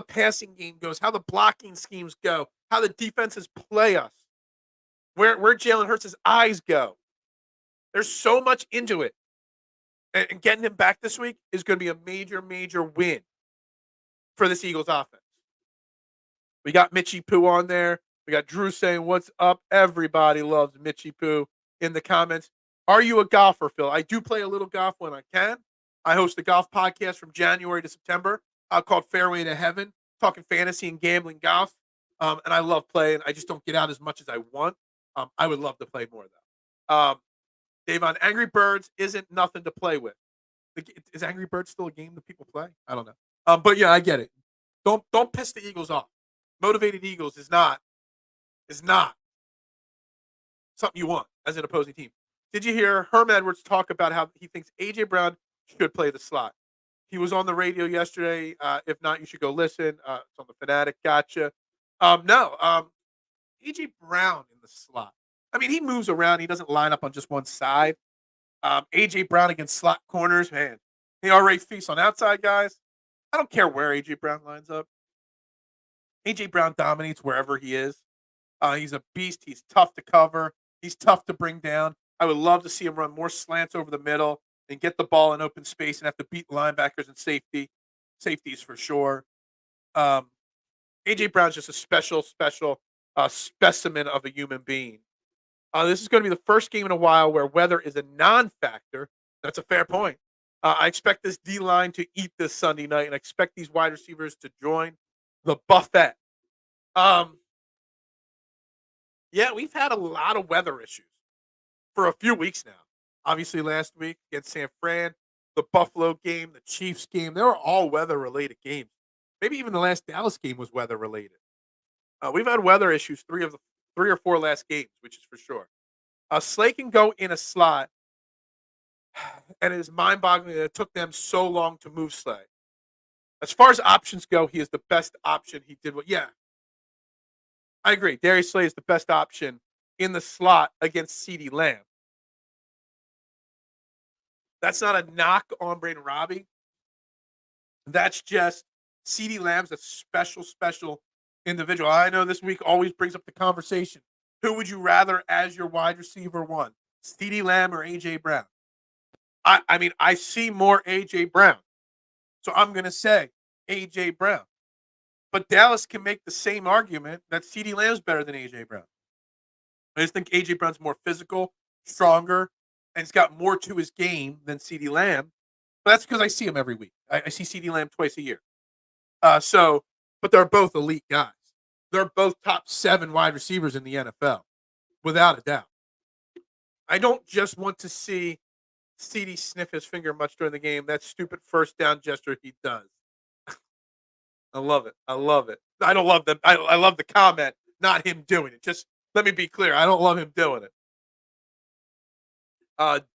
passing game goes, how the blocking schemes go, how the defenses play us, where Jalen Hurts' eyes go. There's so much into it. And getting him back this week is going to be a major, major win for this Eagles offense. We got Mitchie Poo on there. We got Drew saying, what's up? Everybody loves Mitchie Poo in the comments. Are you a golfer, Phil? I do play a little golf when I can. I host a golf podcast from January to September called Fairway to Heaven, talking fantasy and gambling golf. And I love playing. I just don't get out as much as I want. I would love to play more, though. Dave, on Angry Birds isn't nothing to play with. Is Angry Birds still a game that people play? I don't know. But yeah, I get it. Don't piss the Eagles off. Motivated Eagles is not something you want as an opposing team. Did you hear Herm Edwards talk about how he thinks A.J. Brown should play the slot? He was on the radio yesterday. If not, you should go listen. It's on the Fanatic. Gotcha. No. A.J. Brown in the slot. I mean, he moves around. He doesn't line up on just one side. A.J. Brown against slot corners, man. He already feasts on outside guys. I don't care where A.J. Brown lines up. A.J. Brown dominates wherever he is. He's a beast. He's tough to cover. He's tough to bring down. I would love to see him run more slants over the middle and get the ball in open space and have to beat linebackers and safeties for sure. A.J. Brown's just a special specimen of a human being. This is going to be the first game in a while where weather is a non-factor. That's a fair point. I expect this D-line to eat this Sunday night, and I expect these wide receivers to join the buffet. Yeah, we've had a lot of weather issues for a few weeks now. Obviously, last week against San Fran, the Buffalo game, the Chiefs game, they were all weather-related games. Maybe even the last Dallas game was weather-related. We've had weather issues 3 or 4 last games, which is for sure. Slay can go in a slot, and it is mind-boggling that it took them so long to move Slay. As far as options go, he is the best option. He did yeah. I agree. Darius Slay is the best option in the slot against Ceedee Lamb. That's not a knock on Braden Robbie. That's just Ceedee Lamb's a special individual. I know this week always brings up the conversation. Who would you rather as your wide receiver one? Ceedee Lamb or A.J. Brown? I mean, I see more A.J. Brown. So I'm going to say A.J. Brown. But Dallas can make the same argument that Ceedee Lamb's better than A.J. Brown. I just think A.J. Brown's more physical, stronger, and he's got more to his game than Ceedee Lamb. But that's because I see him every week. I see Ceedee Lamb twice a year. But they're both elite guys. They're both top 7 wide receivers in the NFL, without a doubt. I don't just want to see Ceedee sniff his finger much during the game. That stupid first down gesture he does. I love it. I love it. I don't love them. I love the comment, not him doing it. Just let me be clear. I don't love him doing it.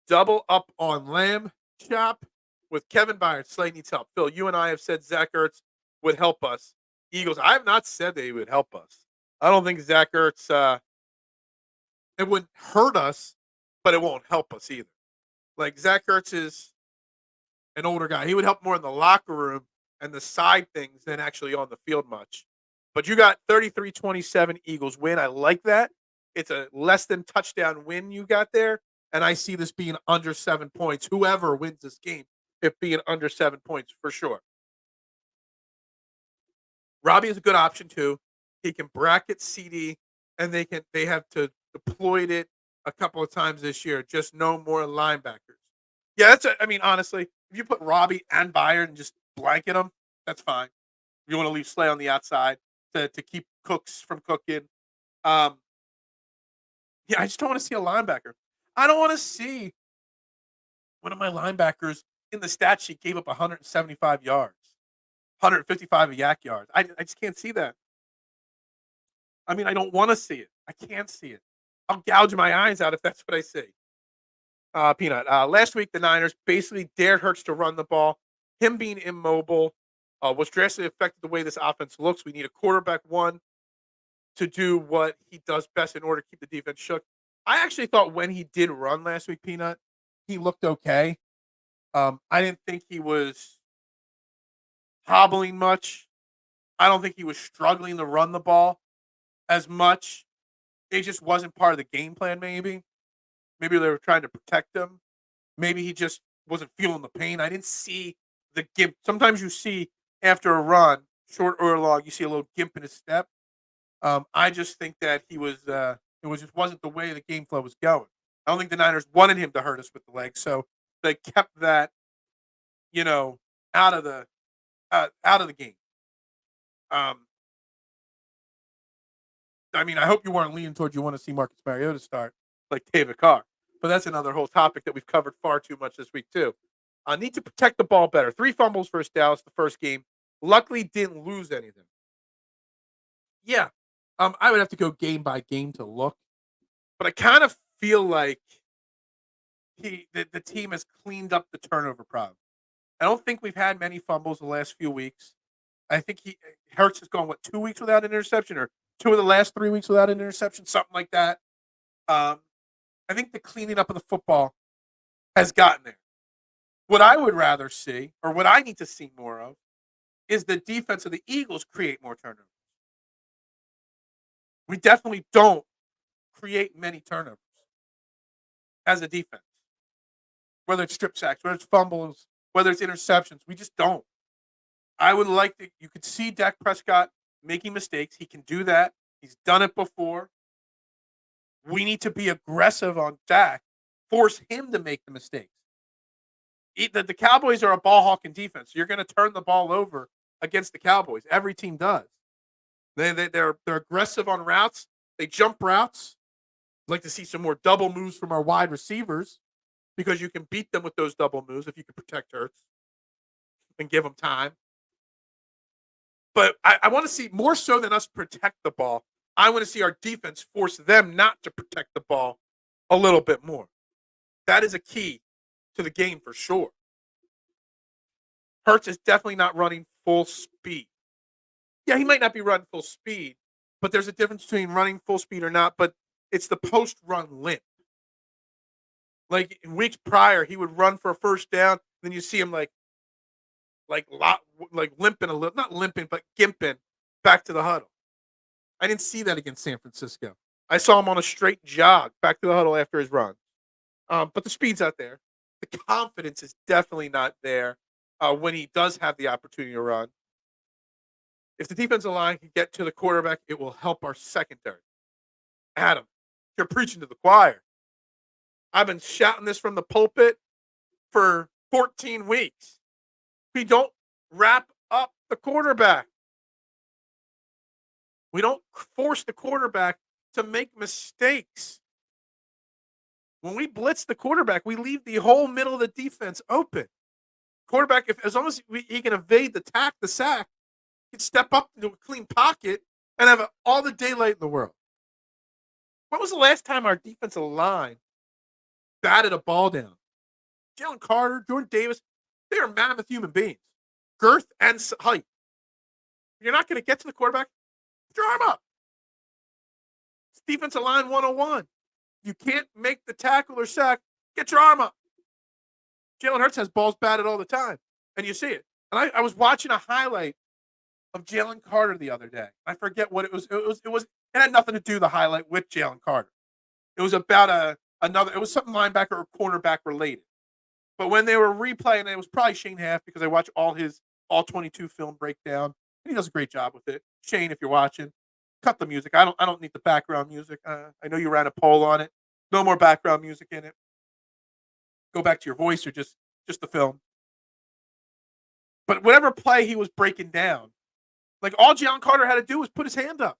Double up on Lamb Chop with Kevin Byard. Slay needs help. Phil, you and I have said Zach Ertz would help us. Eagles, I have not said they would help us. I don't think Zach Ertz, it wouldn't hurt us, but it won't help us either. Like, Zach Ertz is an older guy. He would help more in the locker room and the side things than actually on the field much. But you got 33-27 Eagles win. I like that. It's a less than touchdown win you got there. And I see this being under 7 points. Whoever wins this game, it being under 7 points for sure. Robbie is a good option too. He can bracket Ceedee, and they have to deployed it a couple of times this year. Just no more linebackers. Yeah, honestly, if you put Robbie and Byard and just blanket them, that's fine. You want to leave Slay on the outside to keep Cooks from cooking. Yeah, I just don't want to see a linebacker. I don't want to see one of my linebackers in the stat sheet gave up 175 yards, 155 yak yards. I just can't see that. I mean, I don't want to see it. I can't see it. I'll gouge my eyes out if that's what I see. Peanut. Last week, the Niners basically dared Hurts to run the ball. Him being immobile was drastically affected the way this offense looks. We need a quarterback one to do what he does best in order to keep the defense shook. I actually thought when he did run last week, Peanut, he looked okay. I didn't think he was hobbling much. I don't think he was struggling to run the ball as much. It just wasn't part of the game plan, maybe. Maybe they were trying to protect him. Maybe he just wasn't feeling the pain. I didn't see the gimp. Sometimes you see after a run, short or long, you see a little gimp in his step. I just think that he was wasn't the way the game flow was going. I don't think the Niners wanted him to hurt us with the legs, so they kept that, out of the game. I hope you weren't leaning towards you want to see Marcus Mariota start like David Carr, but that's another whole topic that we've covered far too much this week too. Need to protect the ball better. 3 fumbles versus Dallas the first game. Luckily, didn't lose anything. Yeah, I would have to go game by game to look, but I kind of feel like the team has cleaned up the turnover problem. I don't think we've had many fumbles the last few weeks. I think Hurts has gone 2 weeks without an interception, or 2 of the last 3 weeks without an interception, something like that. I think the cleaning up of the football has gotten there. What I would rather see, or what I need to see more of, is the defense of the Eagles create more turnovers. We definitely don't create many turnovers as a defense. Whether it's strip sacks, whether it's fumbles, whether it's interceptions, we just don't. I would like you could see Dak Prescott making mistakes. He can do that. He's done it before. We need to be aggressive on Dak, force him to make the mistakes. The Cowboys are a ball hawking defense. You're going to turn the ball over against the Cowboys. Every team does. They're aggressive on routes. They jump routes. I'd like to see some more double moves from our wide receivers, because you can beat them with those double moves if you can protect Hurts and give them time. But I want to see, more so than us protect the ball, I want to see our defense force them not to protect the ball a little bit more. That is a key to the game for sure. Hurts is definitely not running full speed. Yeah, he might not be running full speed, but there's a difference between running full speed or not, but it's the post-run limp. Like in weeks prior, he would run for a first down, then you see him like limping a little, not limping, but gimping back to the huddle. I didn't see that against San Francisco. I saw him on a straight jog back to the huddle after his run. But the speed's out there. The confidence is definitely not there when he does have the opportunity to run. If the defensive line can get to the quarterback, it will help our secondary. Adam, you're preaching to the choir. I've been shouting this from the pulpit for 14 weeks. We don't wrap up the quarterback. We don't force the quarterback to make mistakes. When we blitz the quarterback, we leave the whole middle of the defense open. Quarterback, as long as he can evade the sack, he can step up into a clean pocket and have all the daylight in the world. When was the last time our defensive line batted a ball down? Jalen Carter, Jordan Davis, they are mammoth human beings. Girth and height. You're not going to get to the quarterback, put your arm up. It's defensive line 101. You can't make the tackle or sack, get your arm up. Jalen Hurts has balls batted all the time, and you see it. And I was watching a highlight of Jalen Carter the other day. I forget what it was. It had nothing to do the highlight with Jalen Carter. It was about it was something linebacker or cornerback related. But when they were replaying, it was probably Shane Half because I watch all 22 film breakdown, and he does a great job with it. Shane, if you're watching, cut the music. I don't need the background music. I know you ran a poll on it. No more background music in it. Go back to your voice or just the film. But whatever play he was breaking down, like all Jalen Carter had to do was put his hand up.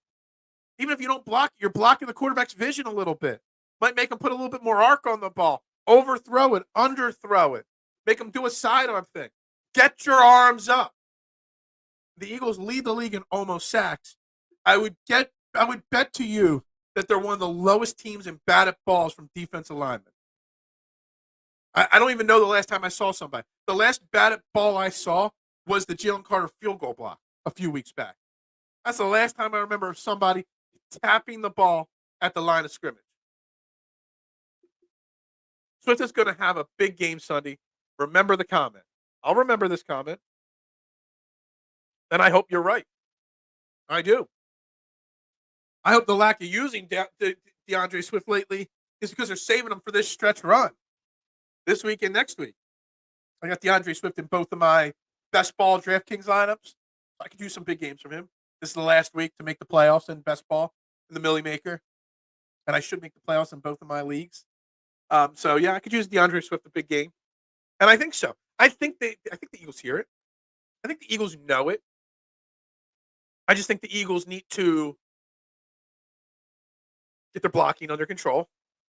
Even if you don't block, you're blocking the quarterback's vision a little bit. Might make him put a little bit more arc on the ball. Overthrow it, underthrow it. Make him do a sidearm thing. Get your arms up. The Eagles lead the league in almost sacks. I would bet to you that they're one of the lowest teams in batted balls from defensive linemen. I don't even know the last time I saw somebody. The last batted ball I saw was the Jalen Carter field goal block a few weeks back. That's the last time I remember somebody tapping the ball at the line of scrimmage. Swift is going to have a big game Sunday. Remember the comment. I'll remember this comment. And I hope you're right. I do. I hope the lack of using DeAndre Swift lately is because they're saving him for this stretch run. This week and next week. I got DeAndre Swift in both of my best ball DraftKings lineups. I could use some big games from him. This is the last week to make the playoffs in best ball in the Millie Maker. And I should make the playoffs in both of my leagues. So yeah, I could use DeAndre Swift a big game. And I think so. I think the Eagles hear it. I think the Eagles know it. I just think the Eagles need to get their blocking under control.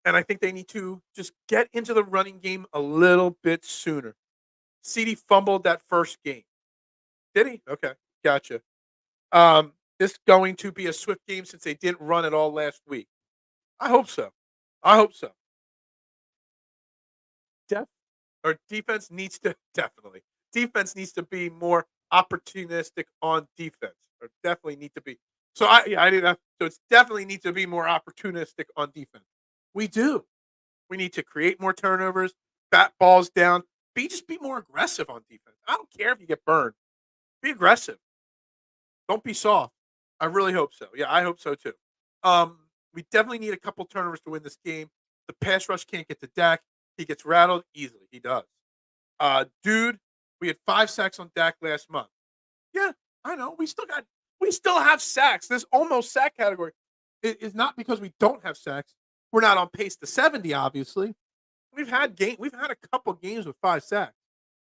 And I think they need to just get into the running game a little bit sooner. Ceedee fumbled that first game. Did he? Okay, gotcha. This is going to be a Swift game since they didn't run it all last week. I hope so. Defense needs to definitely. Defense needs to be more opportunistic on defense. Or definitely need to be. So I did that. So it's definitely needs to be more opportunistic on defense. We do. We need to create more turnovers, bat balls down, just be more aggressive on defense. I don't care if you get burned. Be aggressive. Don't be soft. I really hope so. Yeah, I hope so too. We definitely need a couple turnovers to win this game. The pass rush can't get to Dak. He gets rattled easily. He does. Dude, we had 5 sacks on Dak last month. Yeah, I know. We still have sacks. This almost sack category is not because we don't have sacks. We're not on pace to 70, obviously. We've had a couple games with 5 sacks.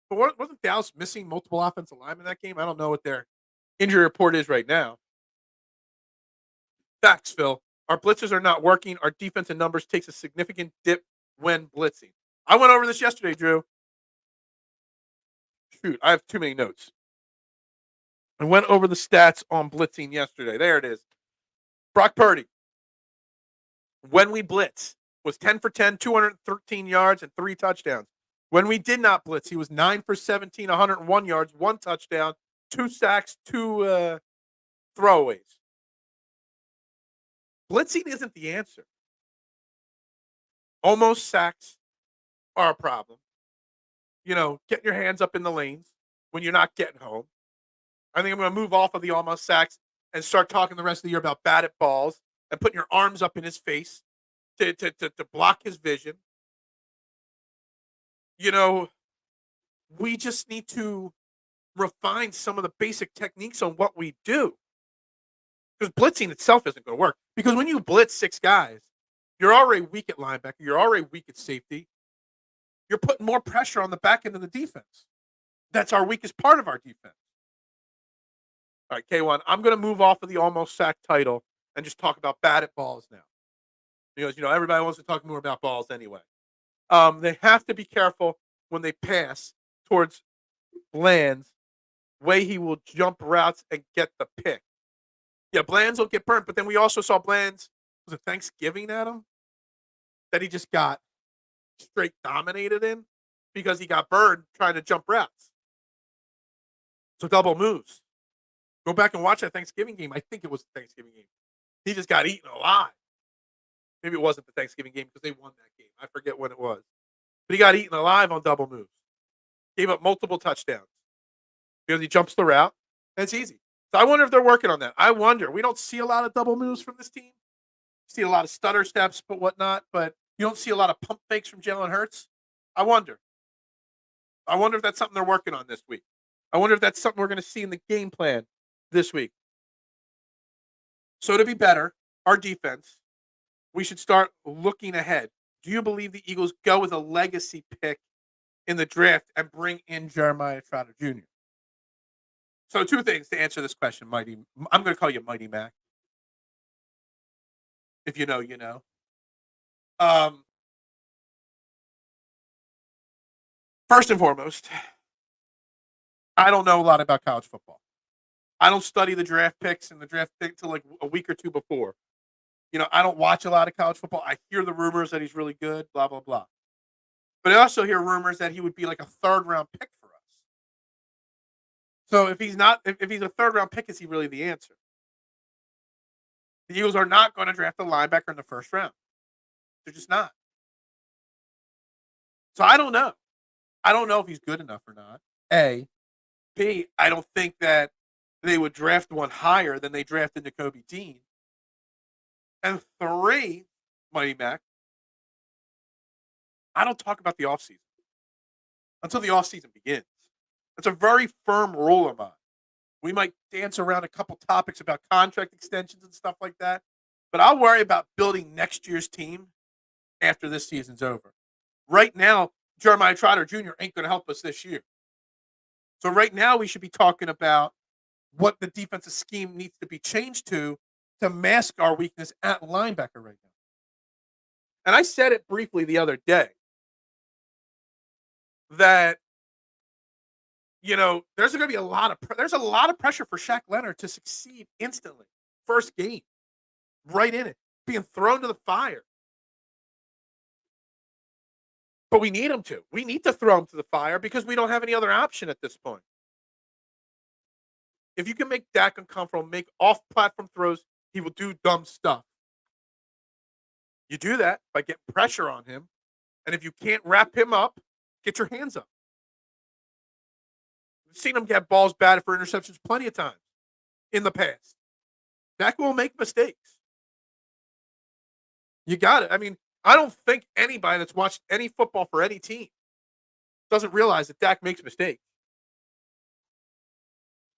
But wasn't Dallas missing multiple offensive linemen in that game? I don't know what their injury report is right now. Facts, Phil. Our blitzers are not working. Our defensive numbers takes a significant dip when blitzing. I went over this yesterday, Drew. Shoot, I have too many notes. I went over the stats on blitzing yesterday. There it is. Brock Purdy, when we blitz, was 10 for 10, 213 yards, and 3 touchdowns. When we did not blitz, he was 9 for 17, 101 yards, 1 touchdown, 2 sacks, 2 throwaways. Blitzing isn't the answer. Almost sacks are a problem. Getting your hands up in the lanes when you're not getting home. I think I'm going to move off of the almost sacks and start talking the rest of the year about batted balls. and putting your arms up in his face to block his vision. You know, we just need to refine some of the basic techniques on what we do. Because blitzing itself isn't going to work. Because when you blitz 6 guys, you're already weak at linebacker. You're already weak at safety. You're putting more pressure on the back end of the defense. That's our weakest part of our defense. All right, K1, I'm going to move off of the almost sack title and just talk about batted balls now. Because, everybody wants to talk more about balls anyway. They have to be careful when they pass towards Bland's way he will jump routes and get the pick. Yeah, Bland's will get burnt, but then we also saw Bland's, was it Thanksgiving at him? That he just got straight dominated in because he got burned trying to jump routes. So double moves. Go back and watch that Thanksgiving game. I think it was the Thanksgiving game. He just got eaten alive. Maybe it wasn't the Thanksgiving game because they won that game. I forget when it was. But he got eaten alive on double moves. Gave up multiple touchdowns because he jumps the route. That's easy. So I wonder if they're working on that. I wonder. We don't see a lot of double moves from this team. See a lot of stutter steps, but whatnot. But you don't see a lot of pump fakes from Jalen Hurts. I wonder. I wonder if that's something they're working on this week. I wonder if that's something we're going to see in the game plan this week. So to be better, our defense, we should start looking ahead. Do you believe the Eagles go with a legacy pick in the draft and bring in Jeremiah Trotter Jr.? So 2 things to answer this question, Mighty. I'm going to call you Mighty Mac. If you know, you know. First and foremost, I don't know a lot about college football. I don't study the draft picks and the draft pick till like a week or 2 before. I don't watch a lot of college football. I hear the rumors that he's really good, blah, blah, blah. But I also hear rumors that he would be like a 3rd round pick for us. So if he's a 3rd round pick, is he really the answer? The Eagles are not going to draft a linebacker in the 1st round. They're just not. So I don't know. I don't know if he's good enough or not. A. B. I don't think that they would draft one higher than they drafted Nakobe Dean. And 3, Mighty Mac, I don't talk about the offseason until the offseason begins. That's a very firm rule of mine. We might dance around a couple topics about contract extensions and stuff like that, but I'll worry about building next year's team after this season's over. Right now, Jeremiah Trotter Jr. ain't going to help us this year. So right now, we should be talking about what the defensive scheme needs to be changed to mask our weakness at linebacker right now. And I said it briefly the other day that, there's going to be a lot of pressure for Shaq Leonard to succeed instantly. First game, right in it, being thrown to the fire. But we need him to. We need to throw him to the fire because we don't have any other option at this point. If you can make Dak uncomfortable, make off-platform throws, he will do dumb stuff. You do that by getting pressure on him. And if you can't wrap him up, get your hands up. We've seen him get balls batted for interceptions plenty of times in the past. Dak will make mistakes. You got it. I mean, I don't think anybody that's watched any football for any team doesn't realize that Dak makes mistakes.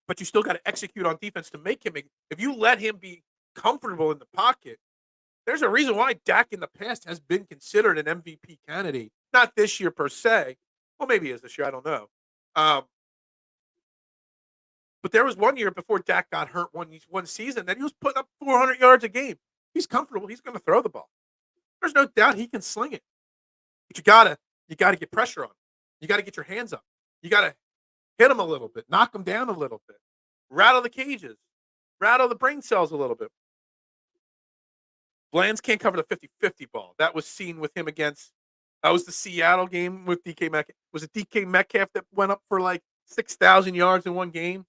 But you still got to execute on defense to make him. If you let him be comfortable in the pocket, there's a reason why Dak in the past has been considered an MVP candidate. Not this year per se. Well, maybe he is this year. I don't know. But there was one year before Dak got hurt one season that he was putting up 400 yards a game. He's comfortable. He's going to throw the ball. There's no doubt he can sling it. But you gotta get pressure on him. You got to get your hands up. You got to hit him a little bit, knock him down a little bit, rattle the cages, rattle the brain cells a little bit. Bland's can't cover the 50-50 ball. That was seen with him that was the Seattle game with DK Metcalf. Was it DK Metcalf that went up for like 6,000 yards in one game?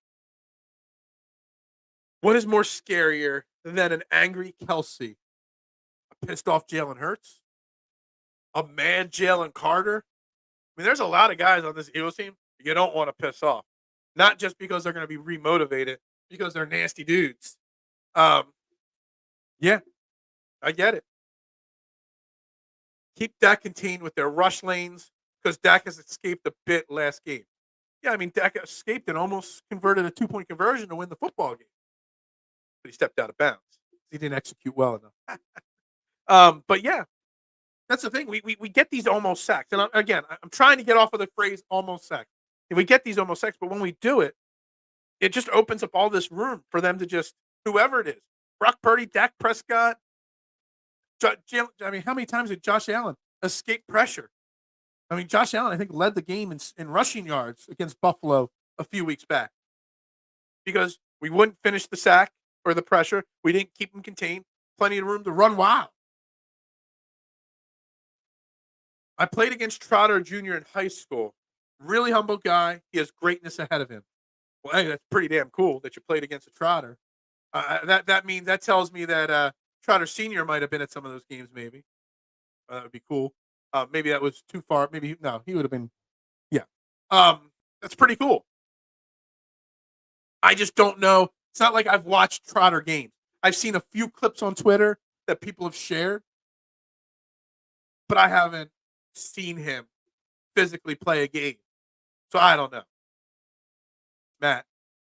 What is more scarier than an angry Kelsey? A pissed off Jalen Hurts? A mad Jalen Carter? I mean, there's a lot of guys on this Eagles team you don't want to piss off. Not just because they're going to be remotivated, because they're nasty dudes. Yeah. I get it. Keep Dak contained with their rush lanes because Dak has escaped a bit last game. Yeah, I mean, Dak escaped and almost converted a 2-point conversion to win the football game, but he stepped out of bounds. He didn't execute well enough. But yeah, that's the thing. We get these almost sacks. And again, I'm trying to get off of the phrase almost sacks. And we get these almost sacks, but when we do it, it just opens up all this room for them to just, whoever it is, Brock Purdy, Dak Prescott. I mean, how many times did Josh Allen escape pressure? I mean, Josh Allen, I think, led the game in rushing yards against Buffalo a few weeks back because we wouldn't finish the sack or the pressure. We didn't keep him contained. Plenty of room to run wild. I played against Trotter Jr. in high school. Really humble guy. He has greatness ahead of him. Well, hey, that's pretty damn cool that you played against a Trotter. That tells me that Trotter Senior might have been at some of those games. Maybe that would be cool. Maybe that was too far. Maybe no, he would have been. Yeah, that's pretty cool. I just don't know. It's not like I've watched Trotter games. I've seen a few clips on Twitter that people have shared, but I haven't seen him physically play a game. So I don't know. Matt,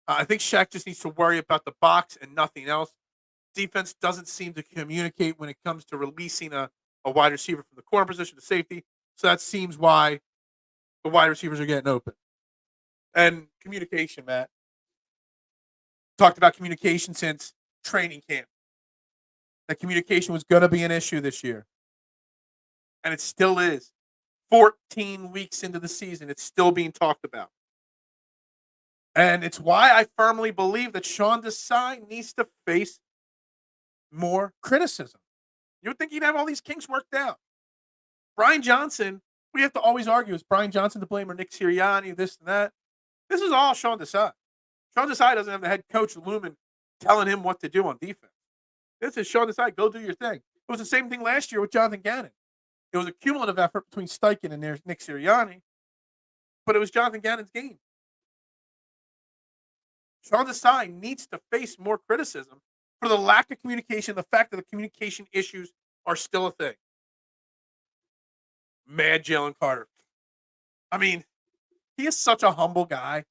I think Shaq just needs to worry about the box and nothing else. Defense doesn't seem to communicate when it comes to releasing a wide receiver from the corner position to safety. So that seems why the wide receivers are getting open. And communication, Matt. Talked about communication since training camp. That communication was going to be an issue this year. And it still is. 14 weeks into the season, it's still being talked about. And it's why I firmly believe that Sean Desai needs to face more criticism. You would think he'd have all these kinks worked out. Brian Johnson, we have to always argue, is Brian Johnson to blame or Nick Sirianni, this and that? This is all Sean Desai. Sean Desai doesn't have the head coach, Lumen, telling him what to do on defense. This is Sean Desai, go do your thing. It was the same thing last year with Jonathan Gannon. It was a cumulative effort between Steichen and Nick Sirianni, but it was Jonathan Gannon's game. Sean Desai needs to face more criticism for the lack of communication, the fact that the communication issues are still a thing. Mad Jalen Carter. I mean, he is such a humble guy.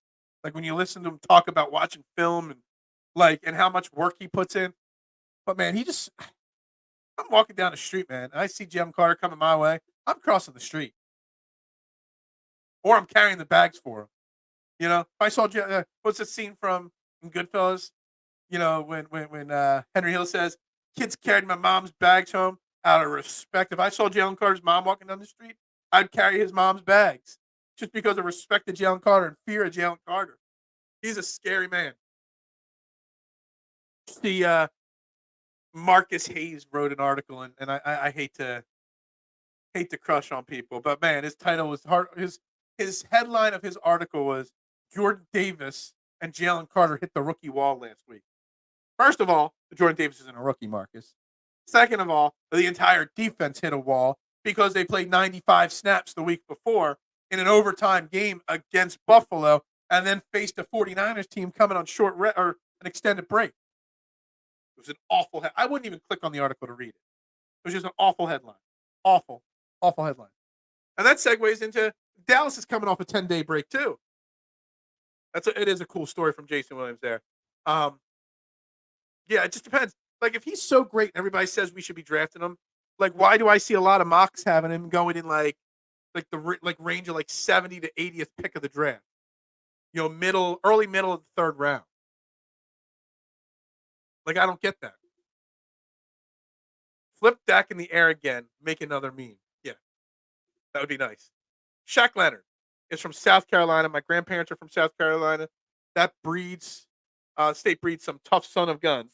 Like when you listen to him talk about watching film and how much work he puts in. But man, I'm walking down the street, man, and I see Jalen Carter coming my way. I'm crossing the street. Or I'm carrying the bags for him. You know, if I saw what's the scene from Goodfellas? You know, when Henry Hill says, "Kids carried my mom's bags home out of respect." If I saw Jalen Carter's mom walking down the street, I'd carry his mom's bags just because of respect to Jalen Carter and fear of Jalen Carter. He's a scary man. The Marcus Hayes wrote an article, and I hate to crush on people, but man, his title was hard. His headline of his article was Jordan Davis and Jalen Carter hit the rookie wall last week. First of all, Jordan Davis isn't a rookie, Marcus. Second of all, the entire defense hit a wall because they played 95 snaps the week before in an overtime game against Buffalo and then faced a 49ers team coming on or an extended break. It was an awful I wouldn't even click on the article to read it. It was just an awful headline. Awful headline. And that segues into Dallas is coming off a 10-day break too. It is a cool story from Jason Williams there. Yeah, it just depends. Like if he's so great and everybody says we should be drafting him, like why do I see a lot of mocks having him going in like the range of like 70 to 80th pick of the draft? You know, early middle of the third round. Like I don't get that. Flip Dak in the air again, make another meme. Yeah, that would be nice. Shaq Leonard is from South Carolina. My grandparents are from South Carolina. That state breeds some tough son of guns.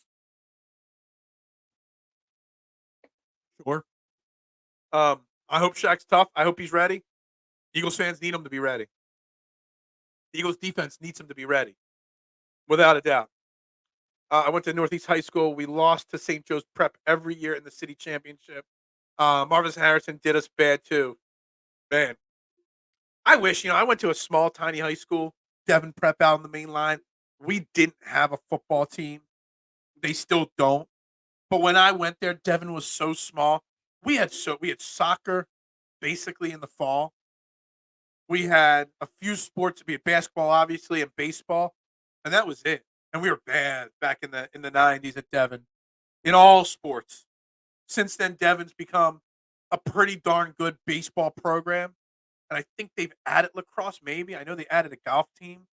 Sure. I hope Shaq's tough. I hope he's ready. Eagles fans need him to be ready. The Eagles defense needs him to be ready, without a doubt. I went to Northeast High School. We lost to St. Joe's Prep every year in the city championship. Marvis Harrison did us bad too. Man, I wish, I went to a small, tiny high school, Devon Prep out on the main line. We didn't have a football team. They still don't. But when I went there, Devon was so small. We had soccer basically in the fall. We had a few sports, be it basketball, obviously, and baseball, and that was it. And we were bad back in the '90s at Devon in all sports. Since then, Devon's become a pretty darn good baseball program, and I think they've added lacrosse. Maybe I know they added a golf team,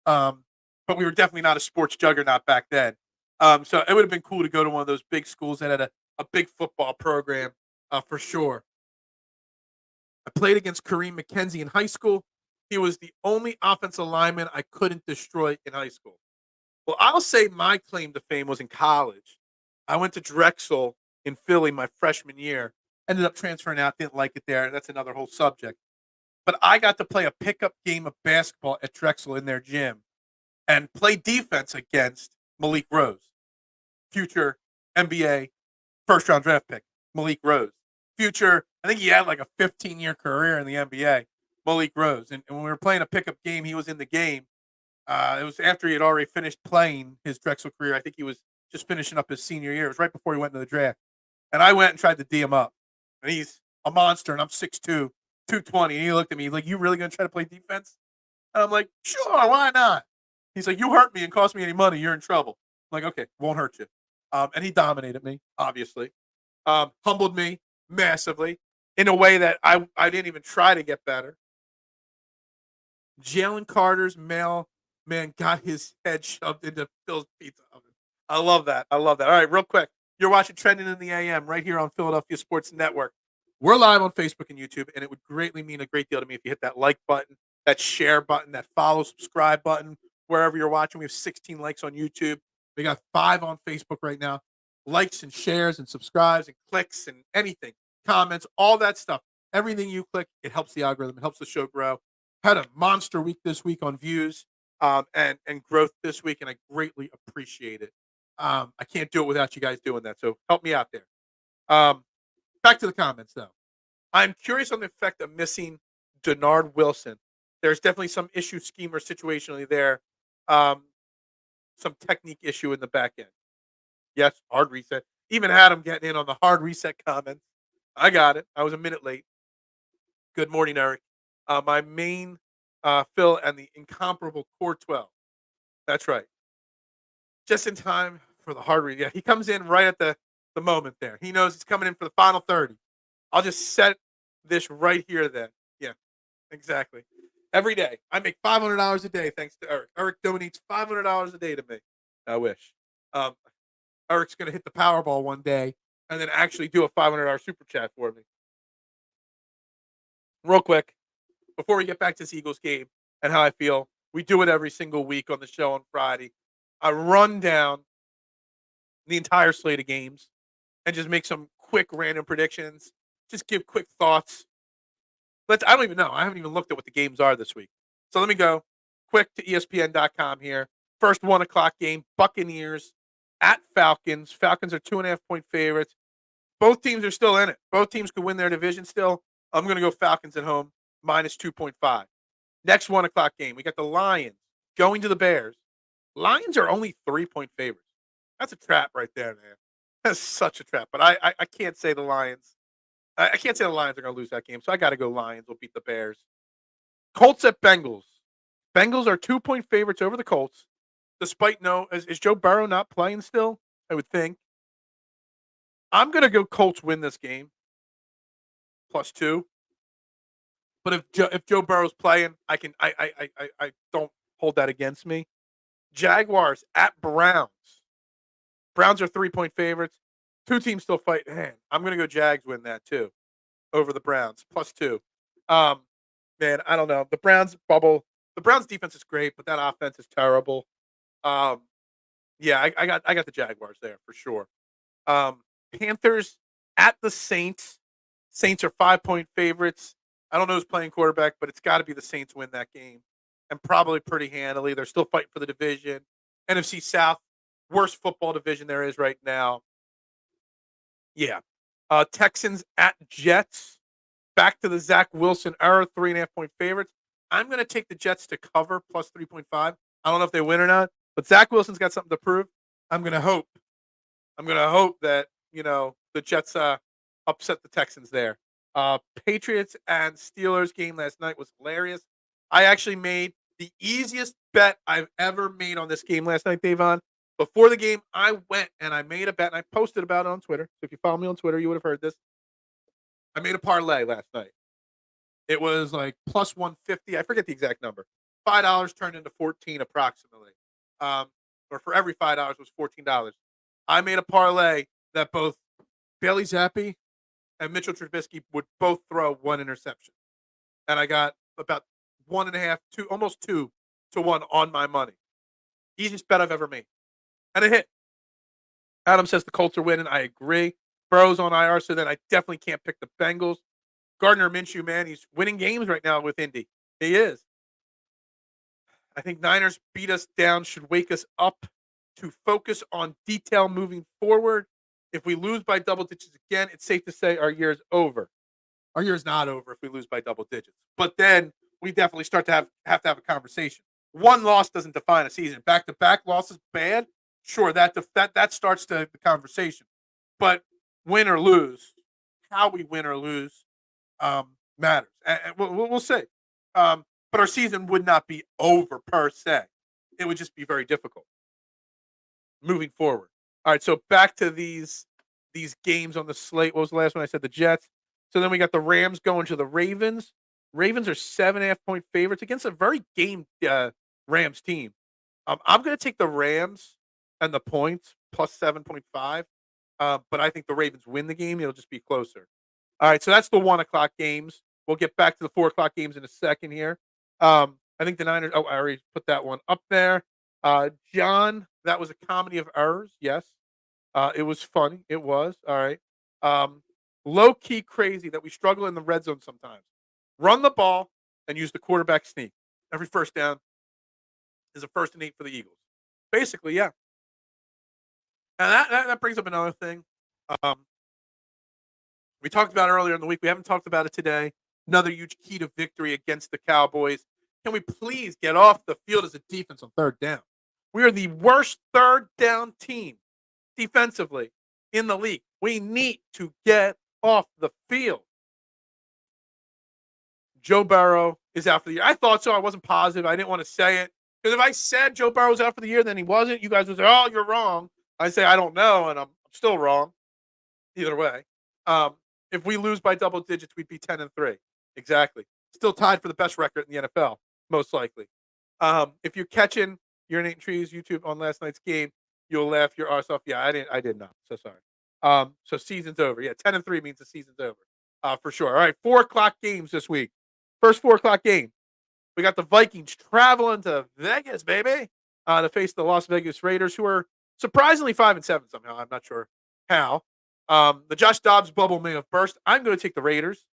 um, but we were definitely not a sports juggernaut back then. So it would have been cool to go to one of those big schools that had a big football program for sure. I played against Kareem McKenzie in high school. He was the only offensive lineman I couldn't destroy in high school. Well, I'll say my claim to fame was in college. I went to Drexel in Philly my freshman year. Ended up transferring out, didn't like it there. That's another whole subject. But I got to play a pickup game of basketball at Drexel in their gym and play defense against Malik Rose, future NBA first round draft pick, Malik Rose. Future, I think he had like a 15-year career in the NBA, Malik Rose. And when we were playing a pickup game, he was in the game. It was after he had already finished playing his Drexel career. I think he was just finishing up his senior year. It was right before he went into the draft. And I went and tried to D him up. And he's a monster, and I'm 6'2", 220. And he looked at me like, "You really going to try to play defense?" And I'm like, "Sure, why not?" He's like, "You hurt me and cost me any money, you're in trouble." I'm like, "Okay, won't hurt you." And he dominated me, obviously. Humbled me massively in a way that I didn't even try to get better. Jalen Carter's mailman got his head shoved into Phil's pizza oven. I love that. I love that. All right, real quick. You're watching Trending in the AM right here on Philadelphia Sports Network. We're live on Facebook and YouTube, and it would greatly mean a great deal to me if you hit that like button, that share button, that follow, subscribe button, wherever you're watching. We have 16 likes on YouTube. We got 5 on Facebook right now. Likes and shares and subscribes and clicks and anything, comments, all that stuff. Everything you click, it helps the algorithm. It helps the show grow. Had a monster week this week on views and growth this week, and I greatly appreciate it. I can't do it without you guys doing that, so help me out there. Back to the comments, though. I'm curious on the effect of missing Denard Wilson. There's definitely some issue, scheme, or situationally there. Some technique issue in the back end. Yes, hard reset. Even had him getting in on the hard reset comments. I got it. I was a minute late. Good morning, Eric. My main Phil and the incomparable Core 12. That's right. Just in time for the hard read. Yeah, he comes in right at the moment there. He knows he's coming in for the final 30. I'll just set this right here then. Yeah, exactly. Every day. I make $500 a day thanks to Eric. Eric donates $500 a day to me. I wish. Eric's going to hit the Powerball one day and then actually do a $500 super chat for me. Real quick, before we get back to this Eagles game and how I feel, we do it every single week on the show on Friday. I run down the entire slate of games and just make some quick random predictions. Just give quick thoughts. I don't even know. I haven't even looked at what the games are this week. So let me go quick to ESPN.com here. First 1 o'clock game, Buccaneers at Falcons. Falcons are 2.5-point favorites. Both teams are still in it. Both teams could win their division still. I'm going to go Falcons at home, minus 2.5. Next 1 o'clock game, we got the Lions going to the Bears. Lions are only 3-point favorites. That's a trap right there, man. That's such a trap. But I can't say the Lions. I can't say the Lions are going to lose that game, so I got to go Lions will beat the Bears. Colts at Bengals. Bengals are 2-point favorites over the Colts, despite is Joe Burrow not playing still? I would think. I'm going to go Colts win this game, +2. But if Joe Burrow's playing, I don't hold that against me. Jaguars at Browns. Browns are 3-point favorites. Two teams still fight. Man, I'm going to go Jags win that too over the Browns, +2. Man, I don't know. The Browns bubble. The Browns defense is great, but that offense is terrible. Yeah, I got the Jaguars there for sure. Panthers at the Saints. Saints are 5-point favorites. I don't know who's playing quarterback, but it's got to be the Saints win that game, and probably pretty handily. They're still fighting for the division. NFC South, worst football division there is right now. Yeah. Texans at Jets. Back to the Zach Wilson era, 3.5-point favorites. I'm going to take the Jets to cover, +3.5. I don't know if they win or not, but Zach Wilson's got something to prove. I'm going to hope I'm going to hope that, the Jets upset the Texans there. Patriots and Steelers game last night was hilarious. I actually made the easiest bet I've ever made on this game last night, Davon. Before the game, I went and I made a bet, and I posted about it on Twitter. So if you follow me on Twitter, you would have heard this. I made a parlay last night. It was like plus 150. I forget the exact number. $5 turned into 14 approximately. Um, or for every $5 was $14. I made a parlay that both Bailey Zappi and Mitchell Trubisky would both throw one interception. And I got about 1.5, two, almost 2-1 on my money. Easiest bet I've ever made. And it hit. Adam says the Colts are winning. I agree. Burrow's on IR, so then I definitely can't pick the Bengals. Gardner Minshew, man, he's winning games right now with Indy. He is. I think Niners beat us down should wake us up to focus on detail moving forward. If we lose by double digits again, it's safe to say our year is over. Our year is not over if we lose by double digits. But then we definitely start to have to have a conversation. One loss doesn't define a season. Back-to-back losses, bad. Sure, that starts the conversation. But win or lose, how we win or lose matters. And we'll see. But our season would not be over per se. It would just be very difficult moving forward. All right, so back to these games on the slate. What was the last one I said? The Jets. So then we got the Rams going to the Ravens. Ravens are 7.5-point favorites against a very game Rams team. I'm going to take the Rams and the points plus 7.5. But I think the Ravens win the game. It'll just be closer. All right, so that's the 1 o'clock games. We'll get back to the 4 o'clock games in a second here. I think the Niners. Oh, I already put that one up there. John, that was a comedy of errors. Yes, it was funny. It was all right. Low key crazy that we struggle in the red zone sometimes. Run the ball and use the quarterback sneak. Every first down is a 1st and 8 for the Eagles. Basically, yeah. And that brings up another thing. We talked about it earlier in the week. We haven't talked about it today. Another huge key to victory against the Cowboys. Can we please get off the field as a defense on 3rd down? We are the worst 3rd down team defensively in the league. We need to get off the field. Joe Burrow is out for the year. I thought so. I wasn't positive. I didn't want to say it. Because if I said Joe Burrow was out for the year, then he wasn't. You guys would say, oh, you're wrong. I say, I don't know, and I'm still wrong. Either way. If we lose by double digits, we'd be 10-3. Exactly. Still tied for the best record in the NFL, most likely. If you're catching Urinating Trees YouTube on last night's game, you'll laugh your arse off. Yeah, I did not. So sorry. So season's over. Yeah, 10-3 means the season's over. For sure. All right, 4 o'clock games this week. First 4 o'clock game. We got the Vikings traveling to Vegas, baby, to face the Las Vegas Raiders, who are surprisingly 5-7 somehow. I'm not sure how. The Josh Dobbs bubble may have burst. I'm going to take the Raiders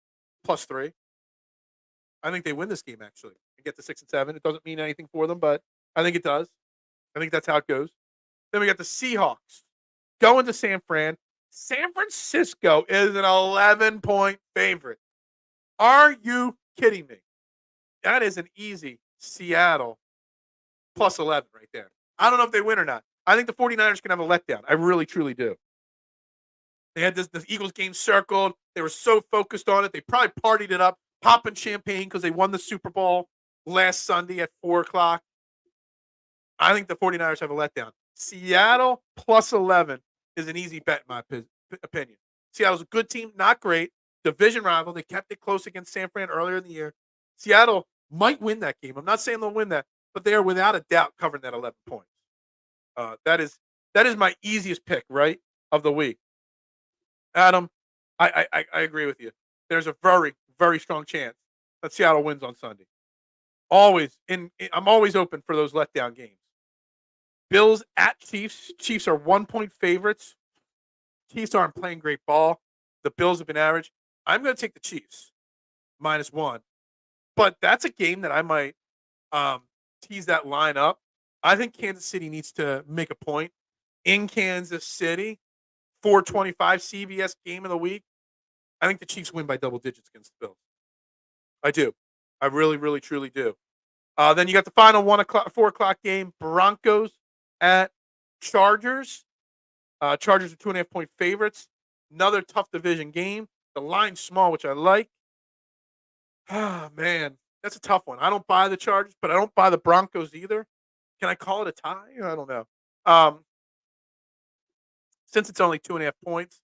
plus 3. I think they win this game, actually, and get to 6-7. It doesn't mean anything for them, but I think it does. I think that's how it goes. Then we got the Seahawks going to San Fran. San Francisco is an 11-point favorite. Are you kidding me? That is an easy Seattle plus 11 right there. I don't know if they win or not. I think the 49ers can have a letdown. I really, truly do. They had the Eagles game circled. They were so focused on it. They probably partied it up, popping champagne because they won the Super Bowl last Sunday at 4 o'clock. I think the 49ers have a letdown. Seattle plus 11 is an easy bet, in my opinion. Seattle's a good team, not great. Division rival. They kept it close against San Fran earlier in the year. Seattle might win that game. I'm not saying they'll win that, but they are without a doubt covering that 11 points. That is my easiest pick, right, of the week. Adam, I agree with you. There's a very, very strong chance that Seattle wins on Sunday. I'm always open for those letdown games. Bills at Chiefs. Chiefs are 1-point favorites. Chiefs aren't playing great ball. The Bills have been average. I'm going to take the Chiefs -1. But that's a game that I might tease that line up. I think Kansas City needs to make a point in Kansas City. 4:25 CBS game of the week. I think the Chiefs win by double digits against the Bills. I do. I really, really, truly do. Then you got the final 4 o'clock game, Broncos at Chargers. Chargers are 2.5-point favorites. Another tough division game. The line's small, which I like. Ah, man, that's a tough one. I don't buy the Chargers, but I don't buy the Broncos either. Can I call it a tie? I don't know. Since it's only 2.5 points,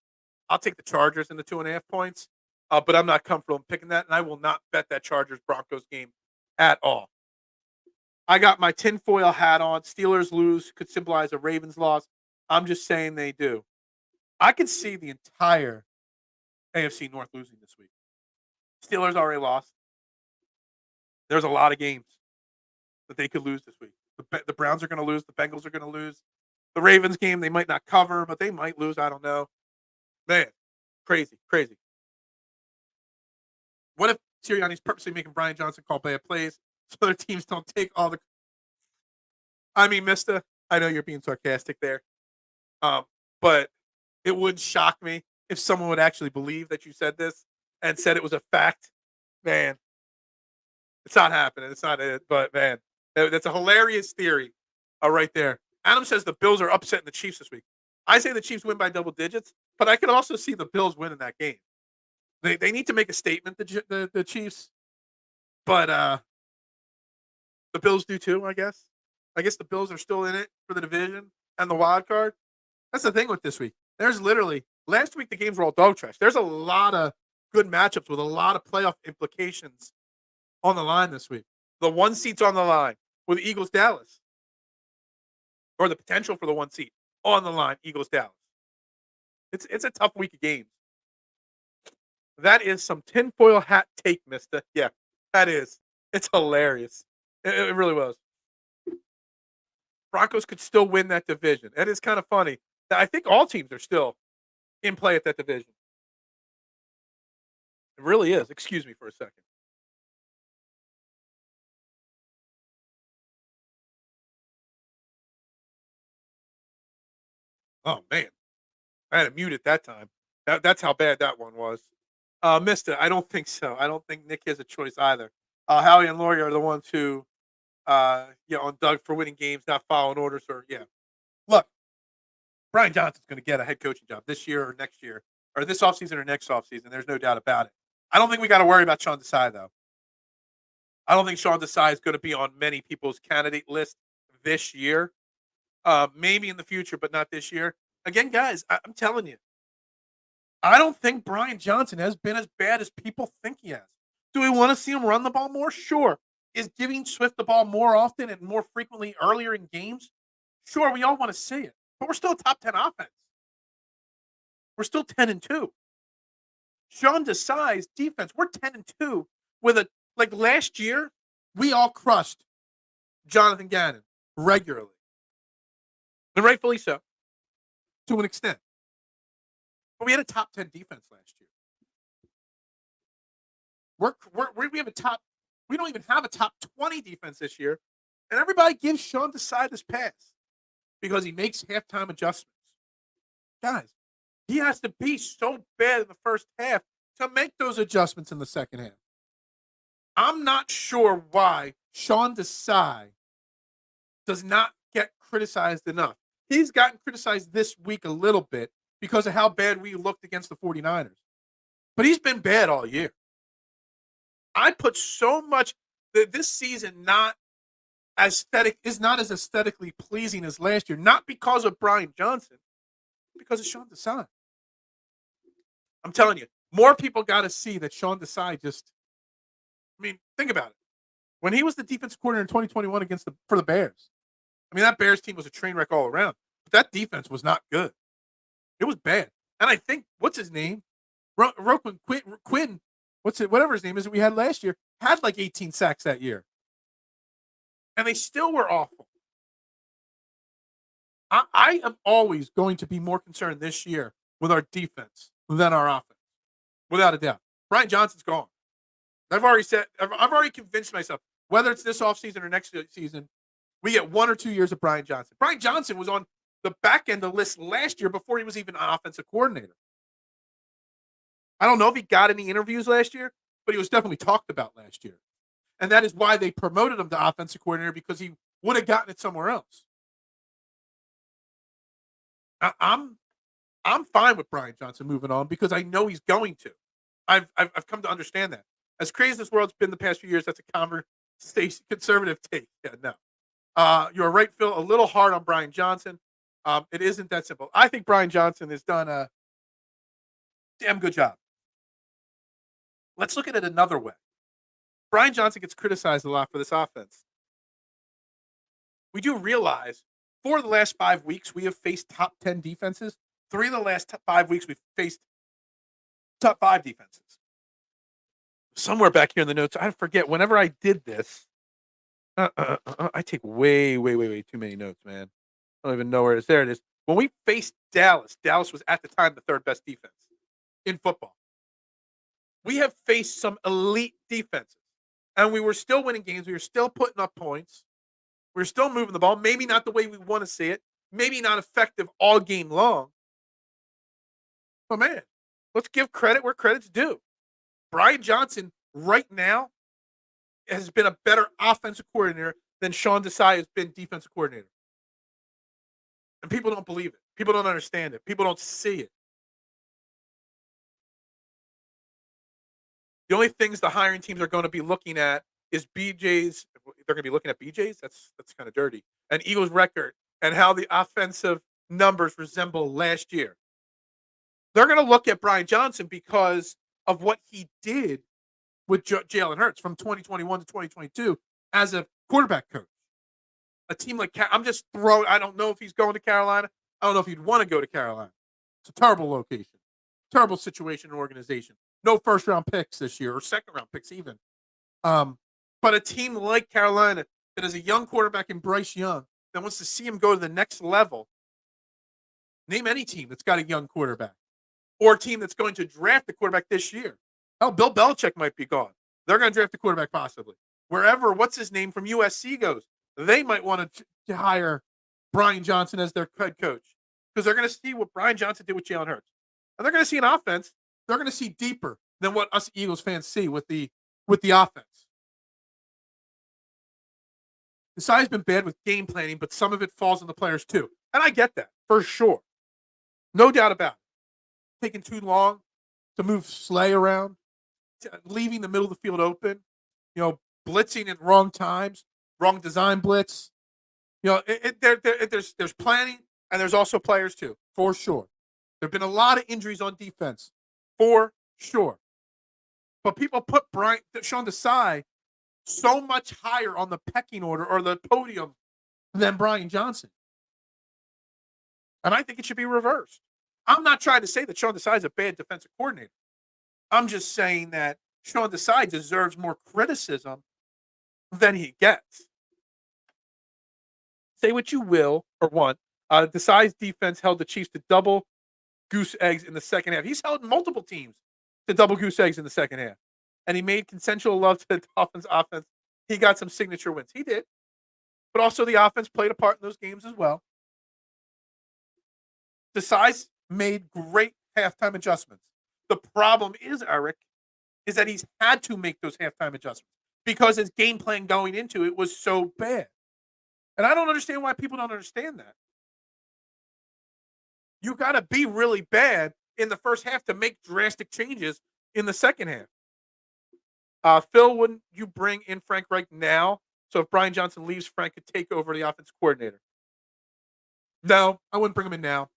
I'll take the Chargers in the 2.5 points. But I'm not comfortable in picking that, and I will not bet that Chargers Broncos game at all. I got my tinfoil hat on. Steelers lose could symbolize a Ravens loss. I'm just saying they do. I could see the entire AFC North losing this week. Steelers already lost. There's a lot of games that they could lose this week. The Browns are going to lose. The Bengals are going to lose. The Ravens game, they might not cover, but they might lose. I don't know. Man, crazy, crazy. What if Sirianni's purposely making Brian Johnson call bad plays so their teams don't take all the... I mean, mister, I know you're being sarcastic there. But it would shock me if someone would actually believe that you said this and said it was a fact. Man, it's not happening. It's not it. But, man, that's a hilarious theory right there. Adam says the Bills are upsetting the Chiefs this week. I say the Chiefs win by double digits, but I can also see the Bills winning that game. They need to make a statement, the Chiefs, but the Bills do too, I guess. I guess the Bills are still in it for the division and the wild card. That's the thing with this week. There's literally, last week the games were all dog trash. There's a lot of good matchups with a lot of playoff implications on the line this week. The 1 seat's on the line with Eagles-Dallas. Or the potential for the 1 seat on the line, Eagles-Dallas. It's a tough week of games. That is some tinfoil hat take, mister. Yeah, that is. It's hilarious. It really was. Broncos could still win that division. That is kind of funny. I think all teams are still in play at that division. It really is. Excuse me for a second. Oh, man. I had it muted that time. That's how bad that one was. Missed it. I don't think so. I don't think Nick has a choice either. Howie and Laurie are the ones who, on Doug for winning games, not following orders. Or look, Brian Johnson's going to get a head coaching job this year or next year, or this offseason or next offseason. There's no doubt about it. I don't think we got to worry about Sean Desai, though. I don't think Sean Desai is going to be on many people's candidate list this year. Maybe in the future, but not this year. Again, guys, I'm telling you, I don't think Brian Johnson has been as bad as people think he has. Do we want to see him run the ball more? Sure. Is giving Swift the ball more often and more frequently earlier in games? Sure, we all want to see it. But we're still a top 10 offense. We're still 10-2. Sean Desai's defense, we're 10-2 with like last year, we all crushed Jonathan Gannon regularly. And rightfully so, to an extent. But we had a top 10 defense last year. We have a top. We don't even have a top 20 defense this year, and everybody gives Sean Desai this pass because he makes halftime adjustments. Guys, he has to be so bad in the first half to make those adjustments in the second half. I'm not sure why Sean Desai does not get criticized enough. He's gotten criticized this week a little bit because of how bad we looked against the 49ers. But he's been bad all year. I put so much that this season is not as aesthetically pleasing as last year, not because of Brian Johnson, because of Sean Desai. I'm telling you, more people got to see that Sean Desai think about it. When he was the defense coordinator in 2021 for the Bears, that Bears team was a train wreck all around. But that defense was not good. It was bad. And I think, what's his name? Roquan Quinn, whatever his name is that we had last year, had like 18 sacks that year. And they still were awful. I am always going to be more concerned this year with our defense than our offense. Without a doubt. Brian Johnson's gone. I've already convinced myself, whether it's this offseason or next season, we get 1 or 2 years of Brian Johnson. Brian Johnson was on the back end of the list last year before he was even an offensive coordinator. I don't know if he got any interviews last year, but he was definitely talked about last year. And that is why they promoted him to offensive coordinator, because he would have gotten it somewhere else. I'm I'm fine with Brian Johnson moving on because I know he's going to. I've come to understand that. As crazy as this world's been the past few years, that's a conservative take. Yeah, no. You're right, Phil. A little hard on Brian Johnson. It isn't that simple. I think Brian Johnson has done a damn good job. Let's look at it another way. Brian Johnson gets criticized a lot for this offense. We do realize 4 of the last 5 weeks we have faced top 10 defenses. 3 of the last 5 weeks we've faced top 5 defenses. Somewhere back here in the notes, I forget. Whenever I did this, I take way too many notes, man. I don't even know where it is. There it is. When we faced Dallas, Dallas was at the time the 3rd best defense in football. We have faced some elite defenses, and we were still winning games. We were still putting up points. We were still moving the ball. Maybe not the way we want to see it. Maybe not effective all game long. But, man, let's give credit where credit's due. Brian Johnson right now has been a better offensive coordinator than Sean Desai has been defensive coordinator. And people don't believe it. People don't understand it. People don't see it. The only things the hiring teams are going to be looking at is BJ's. They're going to be looking at BJ's. That's kind of dirty. And Eagles' record and how the offensive numbers resemble last year. They're going to look at Brian Johnson because of what he did with Jalen Hurts from 2021 to 2022 as a quarterback coach. A team like I don't know if he's going to Carolina. I don't know if he'd want to go to Carolina. It's a terrible location, terrible situation and organization. No first-round picks this year or second-round picks even. But a team like Carolina that has a young quarterback in Bryce Young that wants to see him go to the next level. Name any team that's got a young quarterback or a team that's going to draft the quarterback this year. Hell, Bill Belichick might be gone. They're going to draft the quarterback possibly. Wherever, what's his name from USC goes, they might want to hire Brian Johnson as their head coach because they're going to see what Brian Johnson did with Jalen Hurts. And they're going to see an offense. They're going to see deeper than what us Eagles fans see with the offense. The side's been bad with game planning, but some of it falls on the players too. And I get that, for sure. No doubt about it. Taking too long to move Slay around, leaving the middle of the field open, blitzing at wrong times, wrong design blitz. There's planning, and there's also players too, for sure. There have been a lot of injuries on defense, for sure. But people put Sean Desai so much higher on the pecking order or the podium than Brian Johnson. And I think it should be reversed. I'm not trying to say that Sean Desai is a bad defensive coordinator. I'm just saying that Sean Desai deserves more criticism than he gets. Say what you will or want. Desai's defense held the Chiefs to double goose eggs in the second half. He's held multiple teams to double goose eggs in the second half. And he made consensual love to the Dolphins offense. He got some signature wins. He did. But also the offense played a part in those games as well. Desai made great halftime adjustments. The problem is, Eric, is that he's had to make those halftime adjustments because his game plan going into it was so bad. And I don't understand why people don't understand that. You got to be really bad in the first half to make drastic changes in the second half. Phil, wouldn't you bring in Frank Reich now? So if Brian Johnson leaves, Frank could take over the offensive coordinator. No, I wouldn't bring him in now.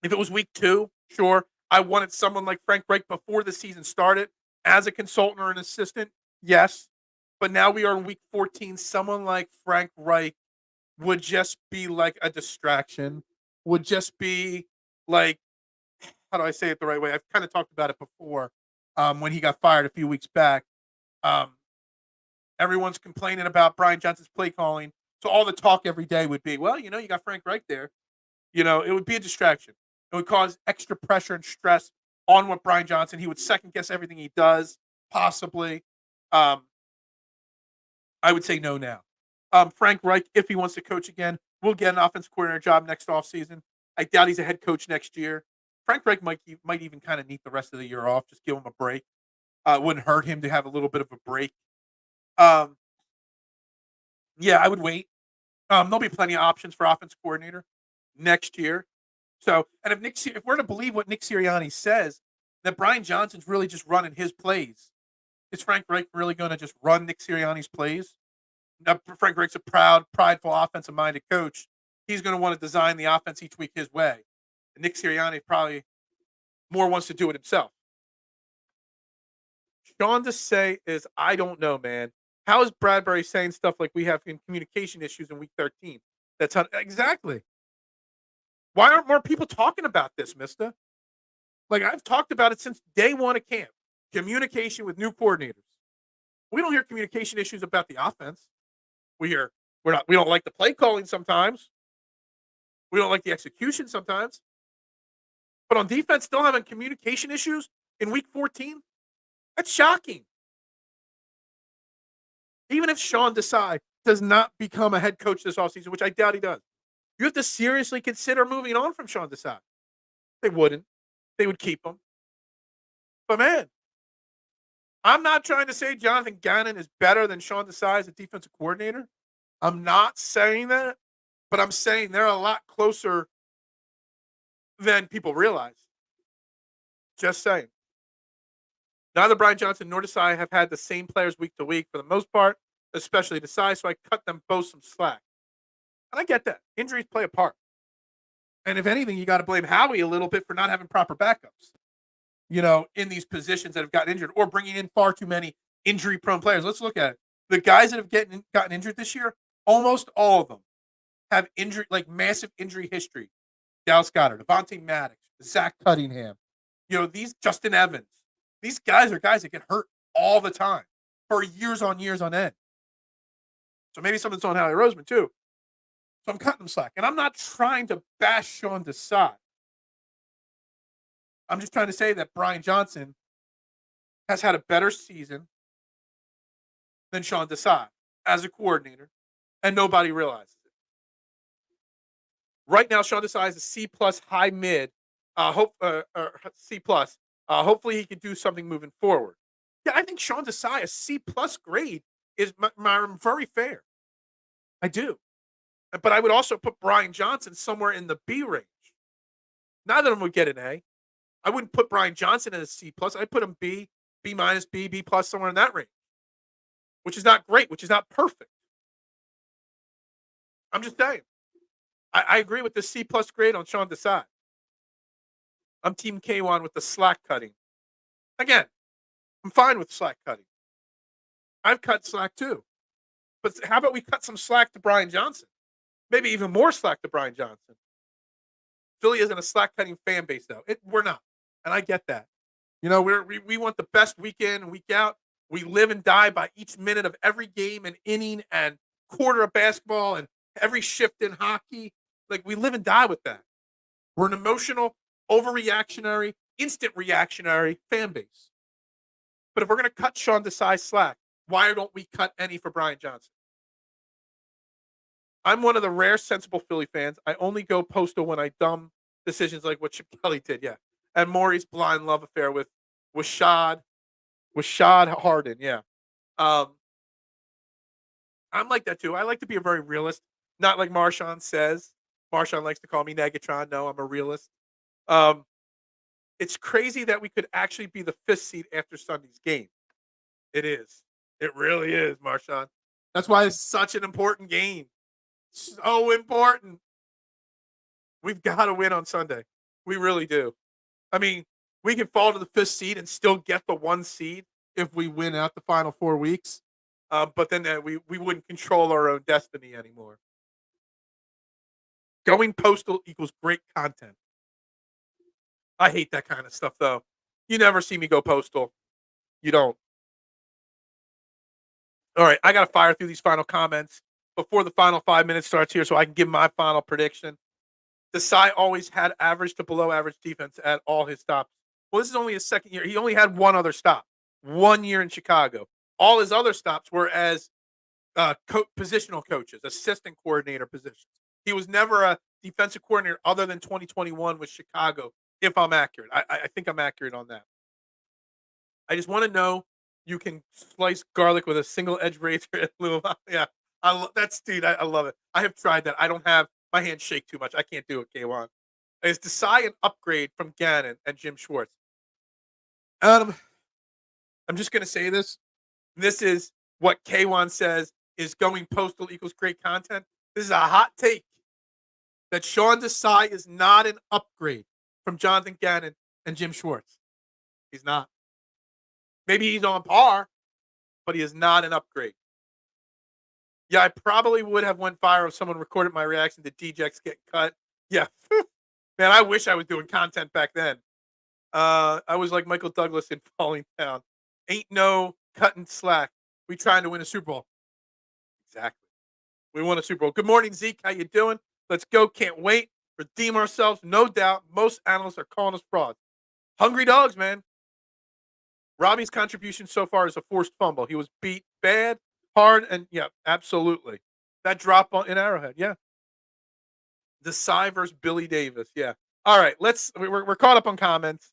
If it was week 2, sure. I wanted someone like Frank Reich before the season started as a consultant or an assistant. Yes. But now we are in week 14. Someone like Frank Reich would just be like a distraction, would just be like, how do I say it the right way? I've kind of talked about it before when he got fired a few weeks back. Everyone's complaining about Brian Johnson's play calling. So all the talk every day would be, well, you got Frank Reich there. It would be a distraction. It would cause extra pressure and stress on what Brian Johnson. He would second guess everything he does, possibly. I would say no now. Frank Reich, if he wants to coach again, will get an offensive coordinator job next offseason. I doubt he's a head coach next year. Frank Reich might even kind of need the rest of the year off, just give him a break. It wouldn't hurt him to have a little bit of a break. Yeah, I would wait. There'll be plenty of options for offensive coordinator next year. So, and if we're to believe what Nick Sirianni says, that Brian Johnson's really just running his plays, is Frank Reich really going to just run Nick Sirianni's plays? Now, Frank Reich's a proud, prideful, offensive-minded coach. He's going to want to design the offense each week his way. And Nick Sirianni probably more wants to do it himself. Sean to say is, I don't know, man. How is Bradbury saying stuff like we have communication issues in week 13? That's how, exactly. Why aren't more people talking about this, mister? Like, I've talked about it since day one of camp. Communication with new coordinators. We don't hear communication issues about the offense. We don't like the play calling sometimes. We don't like the execution sometimes. But on defense, still having communication issues in week 14? That's shocking. Even if Sean Desai does not become a head coach this offseason, which I doubt he does, you have to seriously consider moving on from Sean Desai. They wouldn't. They would keep him. But man, I'm not trying to say Jonathan Gannon is better than Sean Desai as a defensive coordinator. I'm not saying that, but I'm saying they're a lot closer than people realize. Just saying. Neither Brian Johnson nor Desai have had the same players week to week for the most part, especially Desai, so I cut them both some slack. And I get that. Injuries play a part. And if anything, you got to blame Howie a little bit for not having proper backups, in these positions that have gotten injured or bringing in far too many injury-prone players. Let's look at it. The guys that have gotten injured this year, almost all of them have injury, like massive injury history. Dallas Goedert, Devontae Maddox, Zach Cunningham, these Justin Evans. These guys are guys that get hurt all the time for years on end. So maybe something's on Howie Roseman too. So I'm cutting them slack. And I'm not trying to bash Sean Desai. I'm just trying to say that Brian Johnson has had a better season than Sean Desai as a coordinator, and nobody realizes it. Right now, Sean Desai is a C plus high mid, C plus. Hopefully, he can do something moving forward. Yeah, I think Sean Desai, a C plus grade, is very fair. I do. But I would also put Brian Johnson somewhere in the B range. Neither of them would get an A. I wouldn't put Brian Johnson in a C plus. I'd put him B, B minus, B, B plus, somewhere in that range, which is not great, which is not perfect. I'm just saying. I agree with the C plus grade on Sean Desai. I'm Team K1 with the slack cutting. Again, I'm fine with slack cutting. I've cut slack too. But how about we cut some slack to Brian Johnson? Maybe even more slack to Brian Johnson. Philly isn't a slack cutting fan base, though. We're not. And I get that. We want the best week in and week out. We live and die by each minute of every game and inning and quarter of basketball and every shift in hockey. Like, we live and die with that. We're an emotional, overreactionary, instant reactionary fan base. But if we're going to cut Sean Desai slack, why don't we cut any for Brian Johnson? I'm one of the rare sensible Philly fans. I only go postal when I dumb decisions like what Chip Kelly did, yeah. And Maury's blind love affair with Shad Harden, yeah. I'm like that too. I like to be a very realist, not like Marshawn says. Marshawn likes to call me Negatron. No, I'm a realist. It's crazy that we could actually be the 5th seed after Sunday's game. It is. It really is, Marshawn. That's why it's such an important game. So important. We've got to win on Sunday. We really do. I mean, we can fall to the 5th seed and still get the 1 seed if we win out the final 4 weeks. But then we wouldn't control our own destiny anymore. Going postal equals great content. I hate that kind of stuff, though. You never see me go postal. You don't. All right, I got to fire through these final comments before the final 5 minutes starts here so I can give my final prediction. Desai always had average to below average defense at all his stops. Well, this is only his second year. He only had one other stop, 1 year in Chicago. All his other stops were as positional coaches, assistant coordinator positions. He was never a defensive coordinator other than 2021 with Chicago, if I'm accurate. I think I'm accurate on that. I just want to know you can slice garlic with a single edge razor at Louisville. Yeah, I love it. I have tried that. I don't have my hands shake too much. I can't do it, K1. Is Desai an upgrade from Gannon and Jim Schwartz? I'm just going to say this. This is what K1 says is going postal equals great content. This is a hot take that Sean Desai is not an upgrade from Jonathan Gannon and Jim Schwartz. He's not. Maybe he's on par, but he is not an upgrade. Yeah, I probably would have went viral if someone recorded my reaction to DJX getting cut. Yeah. Man, I wish I was doing content back then. I was like Michael Douglas in Falling Down. Ain't no cutting slack. We trying to win a Super Bowl. Exactly. We won a Super Bowl. Good morning, Zeke. How you doing? Let's go. Can't wait. Redeem ourselves. No doubt. Most analysts are calling us frauds. Hungry dogs, man. Robbie's contribution so far is a forced fumble. He was beat bad, hard, and yeah, absolutely. That drop in Arrowhead, yeah. Desai versus Billy Davis, yeah. All right, we're caught up on comments.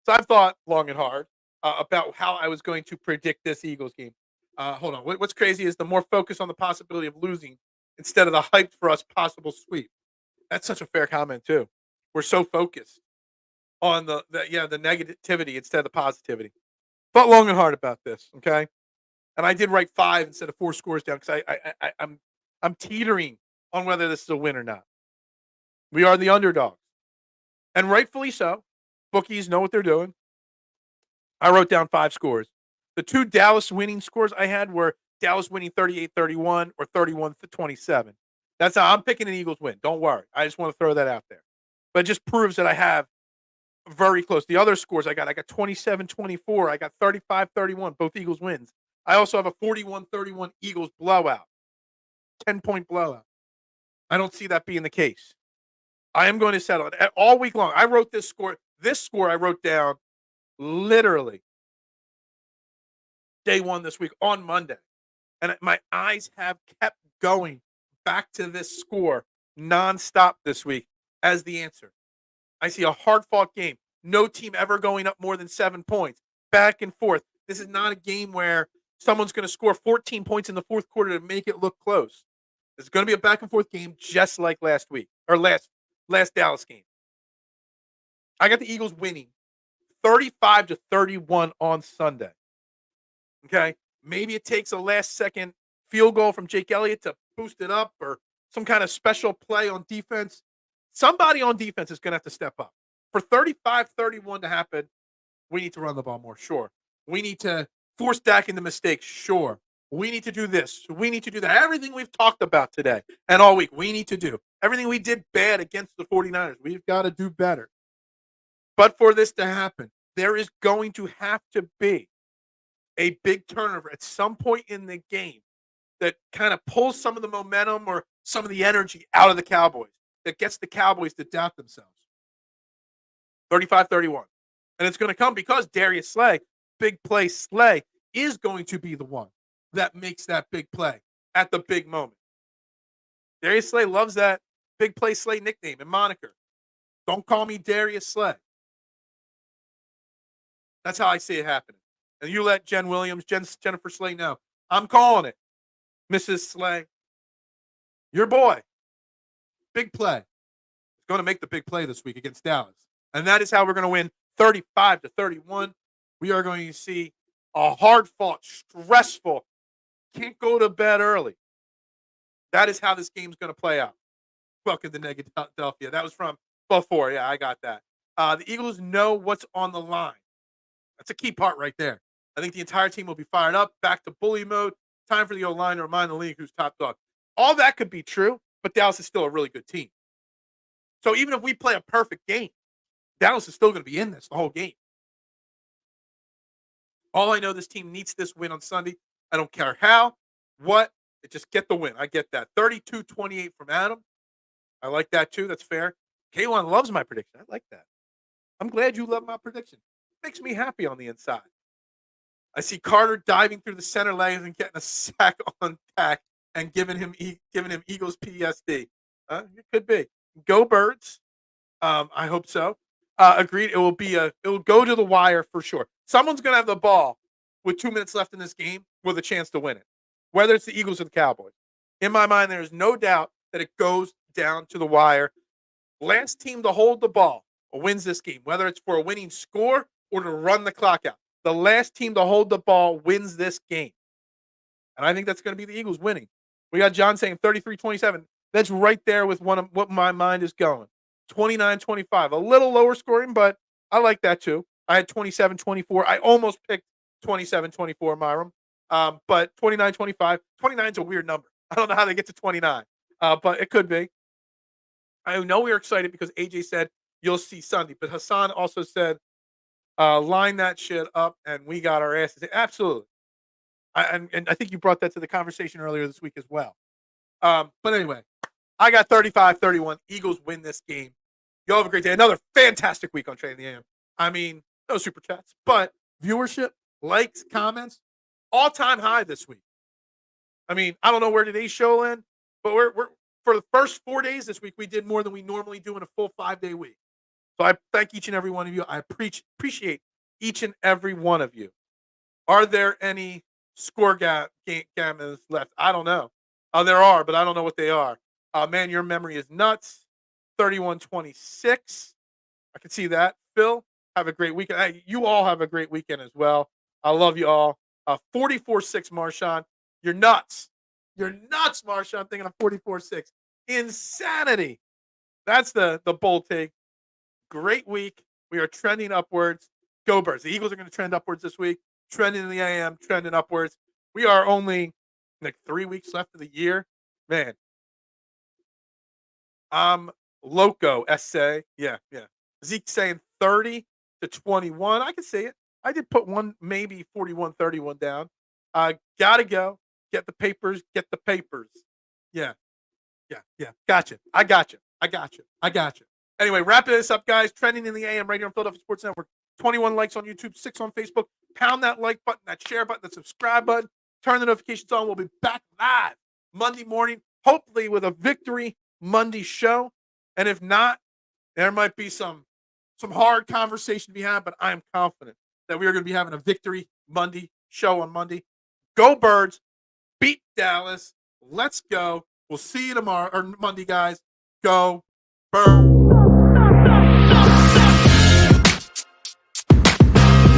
So I've thought long and hard about how I was going to predict this Eagles game. Hold on. What's crazy is the more focus on the possibility of losing instead of the hype for us possible sweep. That's such a fair comment too. We're so focused on the negativity instead of the positivity. Thought long and hard about this, okay? And I did write 5 instead of 4 scores down because I'm teetering on whether this is a win or not. We are the underdog, and rightfully so. Bookies know what they're doing. I wrote down 5 scores. The 2 Dallas winning scores I had were Dallas winning 38-31 or 31-27. That's how I'm picking an Eagles win. Don't worry. I just want to throw that out there. But it just proves that I have very close. The other scores I got 27-24. I got 35-31, both Eagles wins. I also have a 41-31 Eagles blowout, 10-point blowout. I don't see that being the case. I am going to settle it all week long. I wrote this score. This score I wrote down literally day 1 this week on Monday. And my eyes have kept going back to this score nonstop this week as the answer. I see a hard-fought game. No team ever going up more than 7 points. Back and forth. This is not a game where someone's going to score 14 points in the fourth quarter to make it look close. It's going to be a back-and-forth game just like last week, or last Dallas game. I got the Eagles winning 35-31 on Sunday. Okay? Maybe it takes a last-second field goal from Jake Elliott to boost it up or some kind of special play on defense. Somebody on defense is going to have to step up. For 35-31 to happen, we need to run the ball more, sure. We need to force Dak into mistakes, sure. We need to do this. We need to do that. Everything we've talked about today and all week, we need to do. Everything we did bad against the 49ers, we've got to do better. But for this to happen, there is going to have to be a big turnover at some point in the game that kind of pulls some of the momentum or some of the energy out of the Cowboys, that gets the Cowboys to doubt themselves. 35-31. And it's going to come because Darius Slay, big play Slay, is going to be the one that makes that big play at the big moment. Darius Slay loves that big play Slay nickname and moniker. Don't call me Darius Slay. That's how I see it happening. And you let Jennifer Slay know. I'm calling it. Mrs. Slay, your boy, big play. Is going to make the big play this week against Dallas. And that is how we're going to win 35-31. We are going to see a hard-fought, stressful, can't go to bed early. That is how this game's going to play out. Welcome to Negadelphia. That was from before. Yeah, I got that. The Eagles know what's on the line. That's a key part right there. I think the entire team will be fired up, back to bully mode. Time for the O-line to remind the league who's top dog. All that could be true, but Dallas is still a really good team. So even if we play a perfect game, Dallas is still going to be in this the whole game. All I know, this team needs this win on Sunday. I don't care how, what, just get the win. I get that. 32-28 from Adam. I like that too. That's fair. K1 loves my prediction. I like that. I'm glad you love my prediction. Makes me happy on the inside. I see Carter diving through the center lanes and getting a sack on Dak and giving him Eagles PSD. It could be. Go Birds. I hope so. Agreed. It will go to the wire for sure. Someone's going to have the ball with 2 minutes left in this game with a chance to win it, whether it's the Eagles or the Cowboys. In my mind, there is no doubt that it goes down to the wire. Last team to hold the ball wins this game, whether it's for a winning score or to run the clock out. The last team to hold the ball wins this game. And I think that's going to be the Eagles winning. We got John saying 33-27. That's right there with one of what my mind is going. 29-25. A little lower scoring, but I like that too. I had 27-24. I almost picked 27-24, Myram. But 29-25. 29 is a weird number. I don't know how they get to 29, but it could be. I know we are excited because AJ said you'll see Sunday, but Hassan also said line that shit up, and we got our asses. Absolutely. And I think you brought that to the conversation earlier this week as well. But anyway, I got 35-31. Eagles win this game. Y'all have a great day. Another fantastic week on Training the AM. I mean, no super chats, but viewership, likes, comments, all-time high this week. I mean, I don't know where today's show in, but we're for the first 4 days this week, we did more than we normally do in a full 5-day week. So I thank each and every one of you. I appreciate each and every one of you. Are there any score gammas left? I don't know. There are, but I don't know what they are. Man, your memory is nuts. 31-26. I can see that. Phil, have a great weekend. Hey, you all have a great weekend as well. I love you all. 44-6, Marshawn. You're nuts. You're nuts, Marshawn, thinking of 44-6. Insanity. That's the bold take. Great week. We are trending upwards. Go Birds. The Eagles are going to trend upwards this week. Trending in the AM, trending upwards. We are only like 3 weeks left of the year. Man. I'm loco, essay. Yeah. Zeke saying 30-21. I can see it. I did put one, maybe 41-31 down. Gotta go. Get the papers. Yeah. Gotcha. I got you. Anyway, wrapping this up, guys. Trending in the AM right here on Philadelphia Sports Network. 21 likes on YouTube, 6 on Facebook. Pound that like button, that share button, that subscribe button. Turn the notifications on. We'll be back live Monday morning, hopefully with a Victory Monday show. And if not, there might be some hard conversation to be had, but I am confident that we are going to be having a Victory Monday show on Monday. Go Birds. Beat Dallas. Let's go. We'll see you tomorrow or Monday, guys. Go Birds.